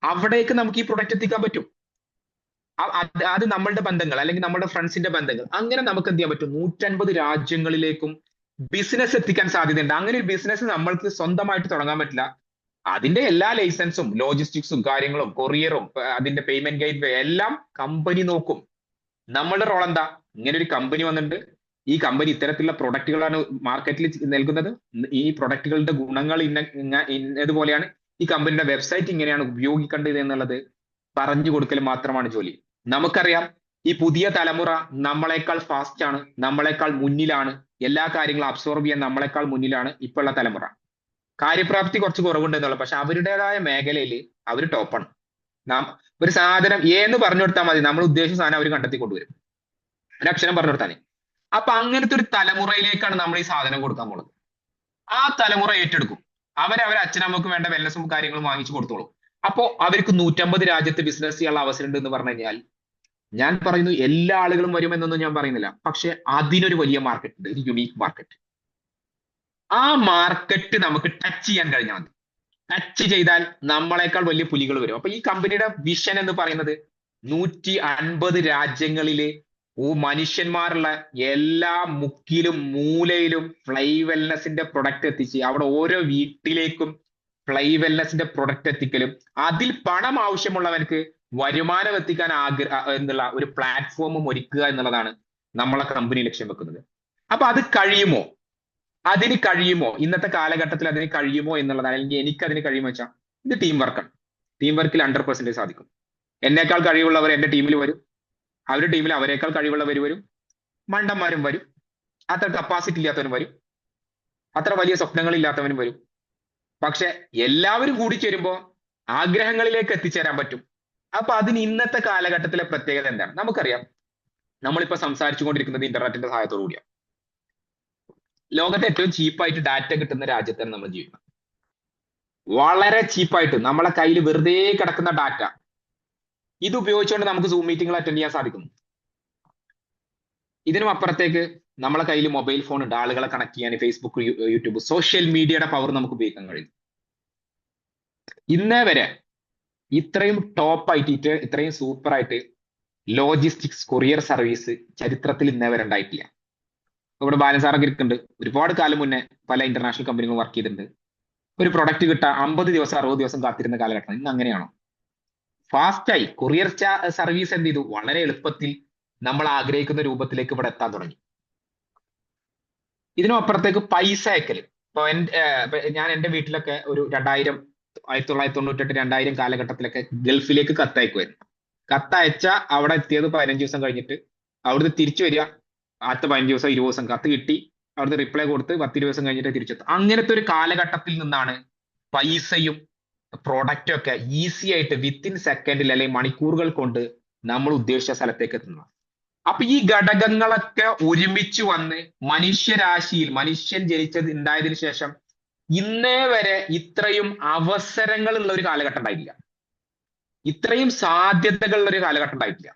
അവിടേക്ക് നമുക്ക് ഈ പ്രൊഡക്റ്റ് എത്തിക്കാൻ പറ്റും. അത് നമ്മളുടെ ബന്ധങ്ങൾ അല്ലെങ്കിൽ നമ്മുടെ ഫ്രണ്ട്സിന്റെ ബന്ധങ്ങൾ, അങ്ങനെ നമുക്ക് എന്ത് ചെയ്യാൻ പറ്റും, 150 രാജ്യങ്ങളിലേക്കും ബിസിനസ് എത്തിക്കാൻ സാധ്യതയുണ്ട്. അങ്ങനെ ഒരു ബിസിനസ് നമ്മൾക്ക് സ്വന്തമായിട്ട് തുടങ്ങാൻ പറ്റില്ല. അതിന്റെ എല്ലാ ലൈസൻസും ലോജിസ്റ്റിക്സും കാര്യങ്ങളും കൊറിയറും അതിന്റെ പേയ്മെന്റ് ഗൈഡ് എല്ലാം കമ്പനി നോക്കും. നമ്മളുടെ റോൾ എന്താ, ഇങ്ങനെ ഒരു കമ്പനി വന്നിട്ടുണ്ട്, ഈ കമ്പനി ഇത്തരത്തിലുള്ള പ്രൊഡക്റ്റുകളാണ് മാർക്കറ്റിൽ നൽകുന്നത്, ഈ പ്രൊഡക്റ്റുകളുടെ ഗുണങ്ങൾ ഇന്നതുപോലെയാണ്, ഈ കമ്പനിയുടെ വെബ്സൈറ്റ് ഇങ്ങനെയാണ് ഉപയോഗിക്കേണ്ടത് എന്നുള്ളത് പറഞ്ഞു കൊടുക്കൽ മാത്രമാണ് ജോലി. നമുക്കറിയാം ഈ പുതിയ തലമുറ നമ്മളെക്കാൾ ഫാസ്റ്റ് ആണ്, നമ്മളെക്കാൾ മുന്നിലാണ്, എല്ലാ കാര്യങ്ങളും അബ്സോർബ് ചെയ്യാൻ നമ്മളെക്കാൾ മുന്നിലാണ് ഇപ്പോഴുള്ള തലമുറ. കാര്യപ്രാപ്തി കുറച്ച് കുറവുണ്ട് എന്നുള്ളത്, പക്ഷെ അവരുടേതായ മേഖലയിൽ അവർ ടോപ്പാണ്. ഒരു സാധനം എന്ന് പറഞ്ഞു കൊടുത്താൽ മതി, നമ്മൾ ഉദ്ദേശിച്ച സാധനം അവർ കണ്ടെത്തി കൊണ്ടുവരും, ഒരു അക്ഷരം പറഞ്ഞു കൊടുത്താൽ. അപ്പൊ അങ്ങനത്തെ ഒരു തലമുറയിലേക്കാണ് നമ്മൾ ഈ സാധനം കൊടുക്കാൻ പോകുന്നത്. ആ തലമുറ ഏറ്റെടുക്കും. അവരെ അച്ഛനമ്മക്ക് വേണ്ട വെൽനസും കാര്യങ്ങളും വാങ്ങിച്ചു കൊടുത്തോളും. അപ്പോ അവർക്ക് 150 രാജ്യത്ത് ബിസിനസ് ചെയ്യാനുള്ള അവസരം ഉണ്ട് എന്ന് പറഞ്ഞു കഴിഞ്ഞാൽ, ഞാൻ പറയുന്നു എല്ലാ ആളുകളും വരുമെന്നൊന്നും ഞാൻ പറയുന്നില്ല, പക്ഷെ അതിനൊരു വലിയ മാർക്കറ്റ് ഉണ്ട്, ഒരു യുണീക്ക് മാർക്കറ്റ്. ആ മാർക്കറ്റ് നമുക്ക് ടച്ച് ചെയ്യാൻ കഴിഞ്ഞാൽ മതി. ടച്ച് ചെയ്താൽ നമ്മളെക്കാൾ വലിയ പുലികൾ വരും. അപ്പൊ ഈ കമ്പനിയുടെ വിഷൻ എന്ന് പറയുന്നത് 150 രാജ്യങ്ങളില് മനുഷ്യന്മാരുള്ള എല്ലാ മുക്കിലും മൂലയിലും ഫ്ലൈ വെൽനെസിന്റെ പ്രൊഡക്റ്റ് എത്തിച്ച് അവിടെ ഓരോ വീട്ടിലേക്കും ഫ്ലൈ വെൽനെസിന്റെ പ്രൊഡക്റ്റ് എത്തിക്കലും അതിൽ പണം ആവശ്യമുള്ളവർക്ക് വരുമാനം എത്തിക്കാൻ എന്നുള്ള ഒരു പ്ലാറ്റ്ഫോമും ഒരുക്കുക എന്നുള്ളതാണ് നമ്മളെ കമ്പനി ലക്ഷ്യം വെക്കുന്നത്. അപ്പൊ അത് കഴിയുമോ? അതിന് കഴിയുമോ? ഇന്നത്തെ കാലഘട്ടത്തിൽ അതിന് കഴിയുമോ എന്നുള്ളതാണ്, അല്ലെങ്കിൽ എനിക്ക് അതിന് കഴിയുമോ വെച്ചാൽ ഇത് ടീം വർക്കാണ്. ടീം വർക്കിൽ 100% സാധിക്കും. എന്നേക്കാൾ കഴിവുള്ളവർ എന്റെ ടീമിൽ വരും, അവരുടെ ടീമിൽ അവരെക്കാൾ കഴിവുള്ളവർ വരും, മണ്ടന്മാരും വരും, അത്ര കപ്പാസിറ്റി ഇല്ലാത്തവനും വരും, അത്ര വലിയ സ്വപ്നങ്ങളില്ലാത്തവനും വരും. പക്ഷെ എല്ലാവരും കൂടി ചേരുമ്പോൾ ആഗ്രഹങ്ങളിലേക്ക് എത്തിച്ചേരാൻ പറ്റും. അപ്പൊ അതിന് ഇന്നത്തെ കാലഘട്ടത്തിലെ പ്രത്യേകത എന്താണ്? നമുക്കറിയാം, നമ്മളിപ്പോ സംസാരിച്ചു കൊണ്ടിരിക്കുന്നത് ഇന്റർനെറ്റിന്റെ സഹായത്തോടു കൂടിയാണ്. ലോകത്തെ ഏറ്റവും ചീപ്പായിട്ട് ഡാറ്റ കിട്ടുന്ന രാജ്യത്താണ് നമ്മൾ ജീവിക്കുന്നത്. വളരെ ചീപ്പായിട്ട് നമ്മളെ കയ്യിൽ വെറുതെ കിടക്കുന്ന ഡാറ്റ ഇത് ഉപയോഗിച്ചുകൊണ്ട് നമുക്ക് സൂം മീറ്റിംഗുകൾ അറ്റൻഡ് ചെയ്യാൻ സാധിക്കുന്നു. ഇതിനും അപ്പുറത്തേക്ക് നമ്മളെ കയ്യിൽ മൊബൈൽ ഫോൺ ഉണ്ട്, ആളുകളെ കണക്ട് ചെയ്യാൻ ഫേസ്ബുക്ക്, യൂട്യൂബ്, സോഷ്യൽ മീഡിയയുടെ പവർ നമുക്ക് ഉപയോഗിക്കാൻ കഴിയും. ഇന്നേ വരെ ഇത്രയും ടോപ്പായിട്ട് ഇത്രയും സൂപ്പറായിട്ട് ലോജിസ്റ്റിക്സ് കൊറിയർ സർവീസ് ചരിത്രത്തിൽ ഇന്നേ വരെ ഉണ്ടായിട്ടില്ല. ഇവിടെ ബാലൻസാറൊക്കെ ഇരിക്കുന്നുണ്ട്, ഒരുപാട് കാലം മുന്നേ പല ഇന്റർനാഷണൽ കമ്പനികൾ വർക്ക് ചെയ്തിട്ടുണ്ട്. ഒരു പ്രൊഡക്റ്റ് കിട്ടാൻ 50 ദിവസം 60 ദിവസം കാത്തിരുന്ന കാലഘട്ടം. ഇന്ന് അങ്ങനെയാണോ? ഫാസ്റ്റായി കൊറിയർ സർവീസ് എന്ത് ചെയ്തു? വളരെ എളുപ്പത്തിൽ നമ്മൾ ആഗ്രഹിക്കുന്ന രൂപത്തിലേക്ക് ഇവിടെ എത്താൻ തുടങ്ങി. ഇതിനും അപ്പുറത്തേക്ക് പൈസ അയക്കല്. ഇപ്പൊ ഞാൻ എന്റെ വീട്ടിലൊക്കെ ഒരു 1998 2000 കാലഘട്ടത്തിലൊക്കെ ഗൾഫിലേക്ക് കത്തയക്കുമായിരുന്നു. കത്തയച്ച അവിടെ എത്തിയത് 15 ദിവസം കഴിഞ്ഞിട്ട്, അവിടുന്ന് തിരിച്ചു വരിക അടുത്ത 15 ദിവസം 20 ദിവസം, കത്ത് കിട്ടി അവിടുന്ന് റിപ്ലൈ കൊടുത്ത് 10 ദിവസം കഴിഞ്ഞിട്ട് തിരിച്ചെത്തും. അങ്ങനത്തെ ഒരു കാലഘട്ടത്തിൽ നിന്നാണ് പൈസയും പ്രൊഡക്റ്റും ഒക്കെ ഈസി ആയിട്ട് വിത്തിൻ സെക്കൻഡിൽ അല്ലെങ്കിൽ മണിക്കൂറുകൾ കൊണ്ട് നമ്മൾ ഉദ്ദേശിച്ച സ്ഥലത്തേക്ക് എത്തുന്നത്. അപ്പൊ ഈ ഘടകങ്ങളൊക്കെ ഒരുമിച്ച് വന്ന് മനുഷ്യരാശിയിൽ മനുഷ്യൻ ഉണ്ടായതിനു ശേഷം ഇന്നേ വരെ ഇത്രയും അവസരങ്ങളുള്ള ഒരു കാലഘട്ടം ഉണ്ടായിട്ടില്ല, ഇത്രയും സാധ്യതകളുള്ള ഒരു കാലഘട്ടം ഉണ്ടായിട്ടില്ല.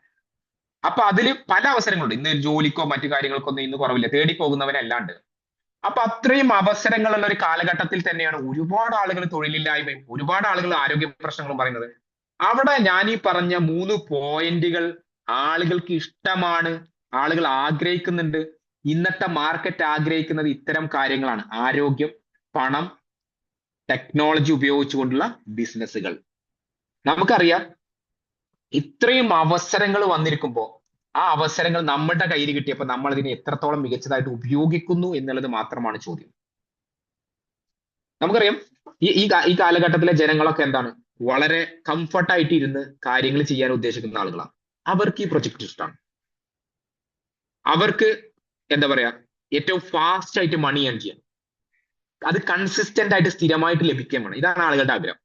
അപ്പൊ അതിൽ പല അവസരങ്ങളുണ്ട്. ഇന്ന് ജോലിക്കോ മറ്റു കാര്യങ്ങൾക്കോ ഒന്നും ഇന്ന് കുറവില്ല, തേടി പോകുന്നവനല്ലാണ്ട്. അപ്പൊ അത്രയും അവസരങ്ങളുള്ള ഒരു കാലഘട്ടത്തിൽ തന്നെയാണ് ഒരുപാട് ആളുകൾ തൊഴിലില്ലായ്മയും ഒരുപാട് ആളുകൾ ആരോഗ്യ പ്രശ്നങ്ങളും പറയുന്നത്. അവിടെ ഞാൻ ഈ പറഞ്ഞ 3 പോയിന്റുകൾ ആളുകൾക്ക് ഇഷ്ടമാണ്, ആളുകൾ ആഗ്രഹിക്കുന്നുണ്ട്. ഇന്നത്തെ മാർക്കറ്റ് ആഗ്രഹിക്കുന്നത് ഇത്തരം കാര്യങ്ങളാണ്: ആരോഗ്യം, പണം, ടെക്നോളജി ഉപയോഗിച്ചുകൊണ്ടുള്ള ബിസിനസ്സുകൾ. നമുക്കറിയാം, ഇത്രയും അവസരങ്ങൾ വന്നിരിക്കുമ്പോൾ ആ അവസരങ്ങൾ നമ്മുടെ കയ്യിൽ കിട്ടിയപ്പോൾ നമ്മൾ ഇതിനെ എത്രത്തോളം മികച്ചതായിട്ട് ഉപയോഗിക്കുന്നു എന്നുള്ളത് മാത്രമാണ് ചോദ്യം. നമുക്കറിയാം, ഈ കാലഘട്ടത്തിലെ ജനങ്ങളൊക്കെ എന്താണ്, വളരെ കംഫർട്ടായിട്ട് ഇരുന്ന് കാര്യങ്ങൾ ചെയ്യാൻ ഉദ്ദേശിക്കുന്ന ആളുകളാണ്. അവർക്ക് ഈ പ്രൊജക്ട് ഇഷ്ടമാണ്. അവർക്ക് എന്താ പറയാ, ഏറ്റവും ഫാസ്റ്റ് ആയിട്ട് മണി ഏൺ ചെയ്യാൻ, അത് കൺസിസ്റ്റന്റ് ആയിട്ട് സ്ഥിരമായിട്ട് ലഭിക്കാൻ വേണം. ഇതാണ് ആളുകളുടെ ആഗ്രഹം.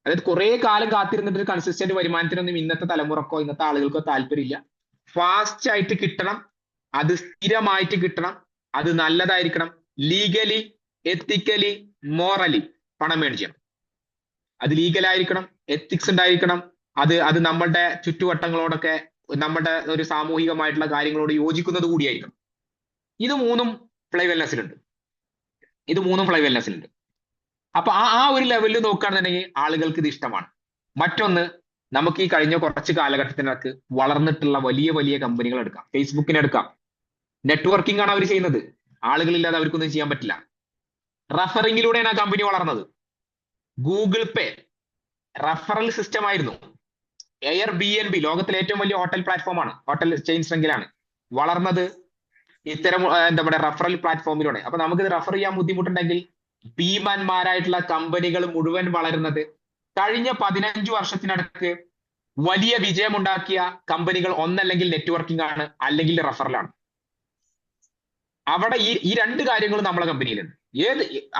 അതായത് കുറെ കാലം കാത്തിരുന്നിട്ട് കൺസിസ്റ്റന്റ് വരുമാനത്തിനൊന്നും ഇന്നത്തെ തലമുറക്കോ ഇന്നത്തെ ആളുകൾക്കോ താല്പര്യമില്ല. ഫാസ്റ്റ് ആയിട്ട് കിട്ടണം, അത് സ്ഥിരമായിട്ട് കിട്ടണം, അത് നല്ലതായിരിക്കണം, ലീഗലി, എത്തിക്കലി, മോറലി പണം മേടിക്കണം. അത് ലീഗലായിരിക്കണം, എത്തിക്സ് ഉണ്ടായിരിക്കണം, അത് നമ്മളുടെ ചുറ്റുവട്ടങ്ങളോടൊക്കെ നമ്മുടെ ഒരു സാമൂഹികമായിട്ടുള്ള കാര്യങ്ങളോട് യോജിക്കുന്നത് കൂടിയായിരിക്കണം. ഇത് മൂന്നും ഫ്ലൈ വെൽനെസ്സിലുണ്ട്. അപ്പൊ ആ ഒരു ലെവലിൽ നോക്കുകയാണെന്നുണ്ടെങ്കിൽ ആളുകൾക്ക് ഇത് ഇഷ്ടമാണ്. മറ്റൊന്ന്, നമുക്ക് ഈ കഴിഞ്ഞ കുറച്ച് കാലഘട്ടത്തിനകത്ത് വളർന്നിട്ടുള്ള വലിയ വലിയ കമ്പനികൾ എടുക്കാം. ഫേസ്ബുക്കിനെ എടുക്കാം. നെറ്റ്വർക്കിംഗ് ആണ് അവർ ചെയ്യുന്നത്. ആളുകളില്ലാതെ അവർക്കൊന്നും ചെയ്യാൻ പറ്റില്ല. റഫറിങ്ങിലൂടെയാണ് ആ കമ്പനി വളർന്നത്. ഗൂഗിൾ പേ റഫറൽ സിസ്റ്റം ആയിരുന്നു. Airbnb ലോകത്തിലെ ഏറ്റവും വലിയ ഹോട്ടൽ പ്ലാറ്റ്ഫോമാണ്, ഹോട്ടൽ ചെയിൻ ശൃംഖലയാണ്, വളർന്നത് ഇത്തരം എന്താ പറയുക റഫറൽ പ്ലാറ്റ്ഫോമിലൂടെ. അപ്പൊ നമുക്കിത് റഫർ ചെയ്യാൻ ബുദ്ധിമുട്ടുണ്ടെങ്കിൽ ഭീമന്മാരായിട്ടുള്ള കമ്പനികൾ മുഴുവൻ വളരുന്നത് കഴിഞ്ഞ 15 വർഷത്തിനടുത്ത് വലിയ വിജയമുണ്ടാക്കിയ കമ്പനികൾ ഒന്നല്ലെങ്കിൽ നെറ്റ്വർക്കിംഗ് ആണ്, അല്ലെങ്കിൽ റഫറലാണ്. അവിടെ ഈ 2 കാര്യങ്ങളും നമ്മളെ കമ്പനിയിലുണ്ട്.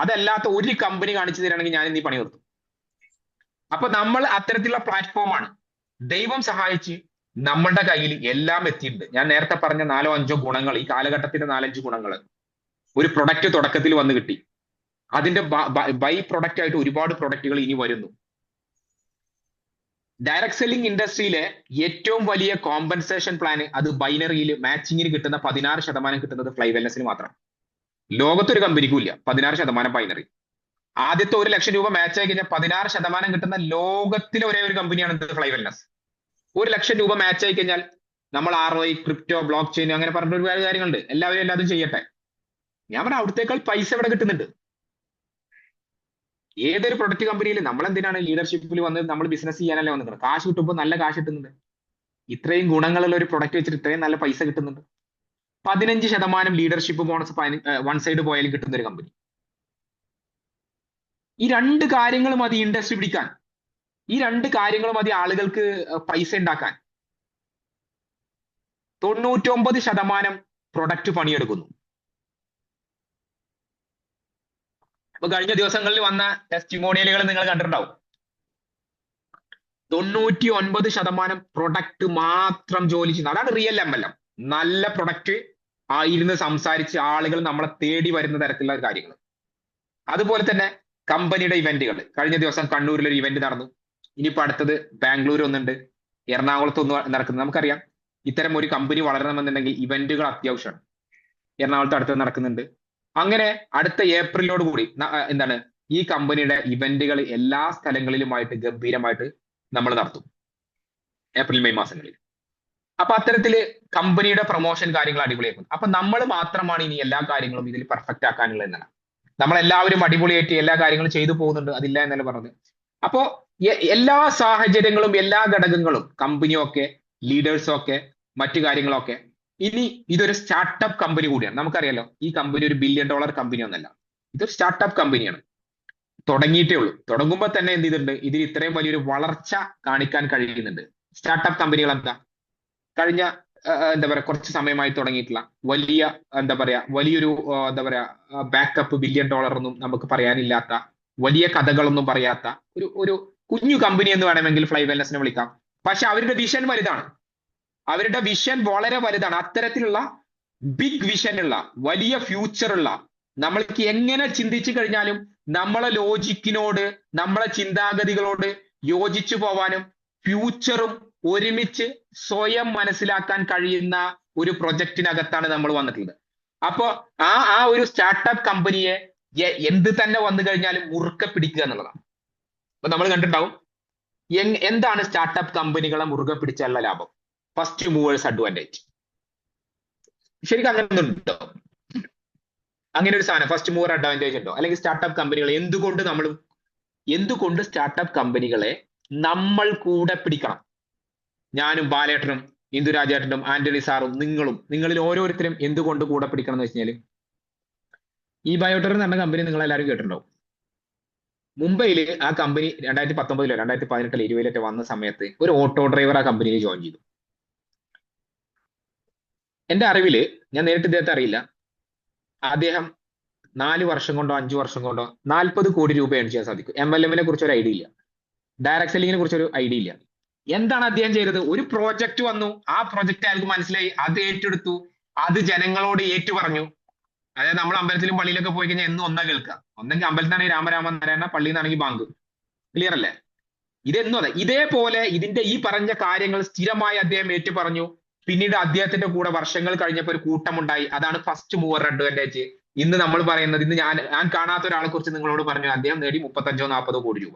അതല്ലാത്ത ഒരു കമ്പനി കാണിച്ചു തരാണെങ്കിൽ ഞാൻ ഇന്ന് ഈ പണി നിർത്തും. അപ്പൊ നമ്മൾ അത്തരത്തിലുള്ള പ്ലാറ്റ്ഫോമാണ്. ദൈവം സഹായിച്ച് നമ്മളുടെ കയ്യിൽ എല്ലാം എത്തിയിട്ടുണ്ട്. ഞാൻ നേരത്തെ പറഞ്ഞ 4-5 ഗുണങ്ങൾ, ഈ കാലഘട്ടത്തിന്റെ 4-5 ഗുണങ്ങൾ. ഒരു പ്രൊഡക്റ്റ് തുടക്കത്തിൽ വന്ന് കിട്ടി, അതിന്റെ ബൈ പ്രൊഡക്റ്റ് ആയിട്ട് ഒരുപാട് പ്രൊഡക്റ്റുകൾ ഇനി വരുന്നു. ഡയറക്ട് സെല്ലിംഗ് ഇൻഡസ്ട്രിയിലെ ഏറ്റവും വലിയ കോമ്പൻസേഷൻ പ്ലാൻ, അത് ബൈനറിയിൽ മാച്ചിങ്ങിന് കിട്ടുന്ന 16% കിട്ടുന്നത് ഫ്ലൈ വെൽനെസ്സിന് മാത്രം. ലോകത്തൊരു കമ്പനിക്കും ഇല്ല 16% ബൈനറി. ആദ്യത്തെ 1 ലക്ഷം രൂപ മാച്ച് ആയി കഴിഞ്ഞാൽ 16% കിട്ടുന്ന ലോകത്തിലെ ഒരേ ഒരു കമ്പനിയാണ് ഫ്ലൈ വെൽനെസ്. 1,00,000 രൂപ മാച്ച് ആയി കഴിഞ്ഞാൽ നമ്മൾ ROI, ക്രിപ്റ്റോ, ബ്ലോക്ക് ചെയിൻ അങ്ങനെ പറഞ്ഞ ഒരുപാട് കാര്യങ്ങളുണ്ട്. എല്ലാവരും എല്ലാതും ചെയ്യട്ടെ. ഞാൻ പറഞ്ഞ അവിടത്തേക്കാൾ പൈസ ഇവിടെ കിട്ടുന്നുണ്ട്. ഏതൊരു പ്രൊഡക്റ്റ് കമ്പനിയിൽ നമ്മൾ എന്തിനാണ് ലീഡർഷിപ്പിൽ വന്ന് നമ്മൾ ബിസിനസ് ചെയ്യാനല്ലേ വന്നത്? കാശ് കിട്ടുമ്പോൾ നല്ല കാശ് കിട്ടുന്നുണ്ട്. ഇത്രയും ഗുണങ്ങളുള്ള ഒരു പ്രൊഡക്റ്റ് വെച്ചിട്ട് ഇത്രയും നല്ല പൈസ കിട്ടുന്നുണ്ട്. 15% ലീഡർഷിപ്പ് ബോണസ് വൺ സൈഡ് പോയാലും കിട്ടുന്ന ഒരു കമ്പനി. ഈ 2 കാര്യങ്ങൾ മതി ഇൻഡസ്ട്രി പിടിക്കാൻ. ഈ 2 കാര്യങ്ങൾ മതി ആളുകൾക്ക് പൈസ ഉണ്ടാക്കാൻ. 99% പ്രൊഡക്റ്റ് പണിയെടുക്കുന്നു. അപ്പൊ കഴിഞ്ഞ ദിവസങ്ങളിൽ വന്ന ടെസ്റ്റിമോണിയലുകൾ നിങ്ങൾ കണ്ടിട്ടുണ്ടാവും. 99% പ്രൊഡക്റ്റ് മാത്രം ജോലി ചെയ്യുന്നത്. അതാണ് റിയൽ MLM. നല്ല പ്രൊഡക്റ്റ് ഇരുന്ന് സംസാരിച്ച് ആളുകൾ നമ്മളെ തേടി വരുന്ന തരത്തിലുള്ള കാര്യങ്ങൾ. അതുപോലെ തന്നെ കമ്പനിയുടെ ഇവന്റുകൾ. കഴിഞ്ഞ ദിവസം കണ്ണൂരിൽ ഒരു ഇവന്റ് നടന്നു. ഇനിയിപ്പോ അടുത്തത് ബാംഗ്ലൂർ ഒന്നുണ്ട്, എറണാകുളത്ത് ഒന്ന് നടക്കുന്നത്. നമുക്കറിയാം ഇത്തരം ഒരു കമ്പനി വളരണമെന്നുണ്ടെങ്കിൽ ഇവന്റുകൾ അത്യാവശ്യമാണ്. എറണാകുളത്ത് അടുത്ത് നടക്കുന്നുണ്ട്. അങ്ങനെ അടുത്ത ഏപ്രിലോട് കൂടി എന്താണ് ഈ കമ്പനിയുടെ ഇവന്റുകൾ എല്ലാ സ്ഥലങ്ങളിലുമായിട്ട് ഗംഭീരമായിട്ട് നമ്മൾ നടത്തും, ഏപ്രിൽ മെയ് മാസങ്ങളിൽ. അപ്പൊ അത്തരത്തില് കമ്പനിയുടെ പ്രൊമോഷൻ കാര്യങ്ങൾ അടിപൊളിയാക്കും. അപ്പൊ നമ്മൾ മാത്രമാണ് ഇനി എല്ലാ കാര്യങ്ങളും ഇതിൽ പെർഫെക്റ്റ് ആക്കാനുള്ളത് എന്നാണ്. നമ്മളെല്ലാവരും അടിപൊളിയായിട്ട് എല്ലാ കാര്യങ്ങളും ചെയ്തു പോകുന്നുണ്ട്, അതില്ല എന്നല്ല പറഞ്ഞത്. അപ്പോ എല്ലാ സാഹചര്യങ്ങളും എല്ലാ ഘടകങ്ങളും കമ്പനിയൊക്കെ ലീഡേഴ്സൊക്കെ മറ്റു കാര്യങ്ങളൊക്കെ ഇനി ഇതൊരു സ്റ്റാർട്ടപ്പ് കമ്പനി കൂടിയാണ്. നമുക്കറിയാലോ ഈ കമ്പനി ഒരു $1 ബില്യൺ കമ്പനി ഒന്നല്ല, ഇതൊരു സ്റ്റാർട്ടപ്പ് കമ്പനിയാണ്. തുടങ്ങിയിട്ടേ ഉള്ളൂ. തുടങ്ങുമ്പോൾ തന്നെ എന്ത് ചെയ്തിട്ടുണ്ട്, ഇതിൽ ഇത്രയും വലിയൊരു വളർച്ച കാണിക്കാൻ കഴിയുന്നുണ്ട്. സ്റ്റാർട്ടപ്പ് കമ്പനികൾ എന്താ കഴിഞ്ഞ എന്താ പറയാ കുറച്ച് സമയമായി തുടങ്ങിയിട്ടുള്ള വലിയ വലിയൊരു ബാക്കപ്പ് $1 ബില്യൺ ഒന്നും നമുക്ക് പറയാനില്ലാത്ത, വലിയ കഥകളൊന്നും പറയാത്ത ഒരു കുഞ്ഞു കമ്പനി എന്ന് വേണമെങ്കിൽ ഫ്ലൈ വെൽനസിനെ വിളിക്കാം. പക്ഷെ അവരുടെ വിഷൻ വലുതാണ്. അവരുടെ വിഷൻ വളരെ വലുതാണ്. അത്തരത്തിലുള്ള ബിഗ് വിഷനുള്ള, വലിയ ഫ്യൂച്ചറുള്ള, നമ്മൾക്ക് എങ്ങനെ ചിന്തിച്ചു കഴിഞ്ഞാലും നമ്മളെ ലോജിക്കിനോട് നമ്മളെ ചിന്താഗതികളോട് യോജിച്ചു പോവാനും ഫ്യൂച്ചറും ഒരുമിച്ച് സ്വയം മനസ്സിലാക്കാൻ കഴിയുന്ന ഒരു പ്രൊജക്റ്റിനകത്താണ് നമ്മൾ വന്നിട്ടുള്ളത്. അപ്പോ ആ ഒരു സ്റ്റാർട്ടപ്പ് കമ്പനിയെ എന്ത് തന്നെ വന്നു കഴിഞ്ഞാലും മുറുക്കെ പിടിക്കുക എന്നുള്ളതാണ്. അപ്പൊ നമ്മൾ കണ്ടിട്ടുണ്ടാവും എന്താണ് സ്റ്റാർട്ടപ്പ് കമ്പനികളെ മുറുകെ പിടിച്ചുള്ള ലാഭം. First movers advantage. ശരിക്കും അങ്ങനെ ഉണ്ടോ? അങ്ങനെ ഒരു സാധനം ഫസ്റ്റ് മൂവർ അഡ്വാൻറ്റേജ് ഉണ്ടോ? അല്ലെങ്കിൽ സ്റ്റാർട്ടപ്പ് കമ്പനികൾ എന്തുകൊണ്ട് സ്റ്റാർട്ടപ്പ് കമ്പനികളെ നമ്മൾ കൂടെ പിടിക്കണം? ഞാനും ബാലേട്ടനും ഇന്ദുരാജേട്ടനും ആന്റണി സാറും നിങ്ങളിൽ ഓരോരുത്തരും എന്തുകൊണ്ട് കൂടെ പിടിക്കണം എന്ന് വെച്ചാൽ, ഈ ബയോട്ടർ എന്ന് പറഞ്ഞ കമ്പനി നിങ്ങൾ എല്ലാവരും കേട്ടിട്ടുണ്ടാവും. മുംബൈയിൽ ആ കമ്പനി 2019 2018 2020 വന്ന സമയത്ത് ഒരു ഓട്ടോ ഡ്രൈവർ ആ കമ്പനിയിൽ ജോയിൻ ചെയ്തു. എന്റെ അറിവില്, ഞാൻ നേരിട്ട് ഇദ്ദേഹത്തെ അറിയില്ല, അദ്ദേഹം 4 വർഷം കൊണ്ടോ 5 വർഷം കൊണ്ടോ 40 കോടി രൂപ ഏൺ ചെയ്യാൻ സാധിക്കും. MLM-നെ കുറിച്ച് ഒരു ഐഡിയ ഇല്ല, ഡയറക്ട് സെല്ലിങ്ങിനെ കുറിച്ച് ഒരു ഐഡിയ ഇല്ല. എന്താണ് അദ്ദേഹം ചെയ്തത്? ഒരു പ്രോജക്റ്റ് വന്നു, ആ പ്രോജക്റ്റ് അയാൾക്ക് മനസ്സിലായി, അത് ഏറ്റെടുത്തു, അത് ജനങ്ങളോട് ഏറ്റു പറഞ്ഞു. അതായത് നമ്മൾ അമ്പലത്തിലും പള്ളിയിലൊക്കെ പോയി കഴിഞ്ഞാൽ എന്നും ഒന്നാ കേൾക്കുക. ഒന്നെങ്കിൽ അമ്പലത്തിനാണെങ്കിൽ രാമരാമ നാരായണ, പള്ളിയിൽ നിന്നാണെങ്കിൽ ബാങ്ക്. ക്ലിയർ അല്ലേ? ഇതെന്നും അതെ. ഇതേപോലെ ഇതിന്റെ ഈ പറഞ്ഞ കാര്യങ്ങൾ സ്ഥിരമായി അദ്ദേഹം ഏറ്റു പറഞ്ഞു. പിന്നീട് അദ്ദേഹത്തിന്റെ കൂടെ വർഷങ്ങൾ കഴിഞ്ഞപ്പോൾ ഒരു കൂട്ടമുണ്ടായി. അതാണ് ഫസ്റ്റ് മൂവർ അഡ്വാൻറ്റേജ്. ഇന്ന് നമ്മൾ പറയുന്നത്, ഇന്ന് ഞാൻ കാണാത്ത ഒരാളെ കുറിച്ച് നിങ്ങളോട് പറഞ്ഞു, അദ്ദേഹം നേടി 35-40 കോടി രൂപ.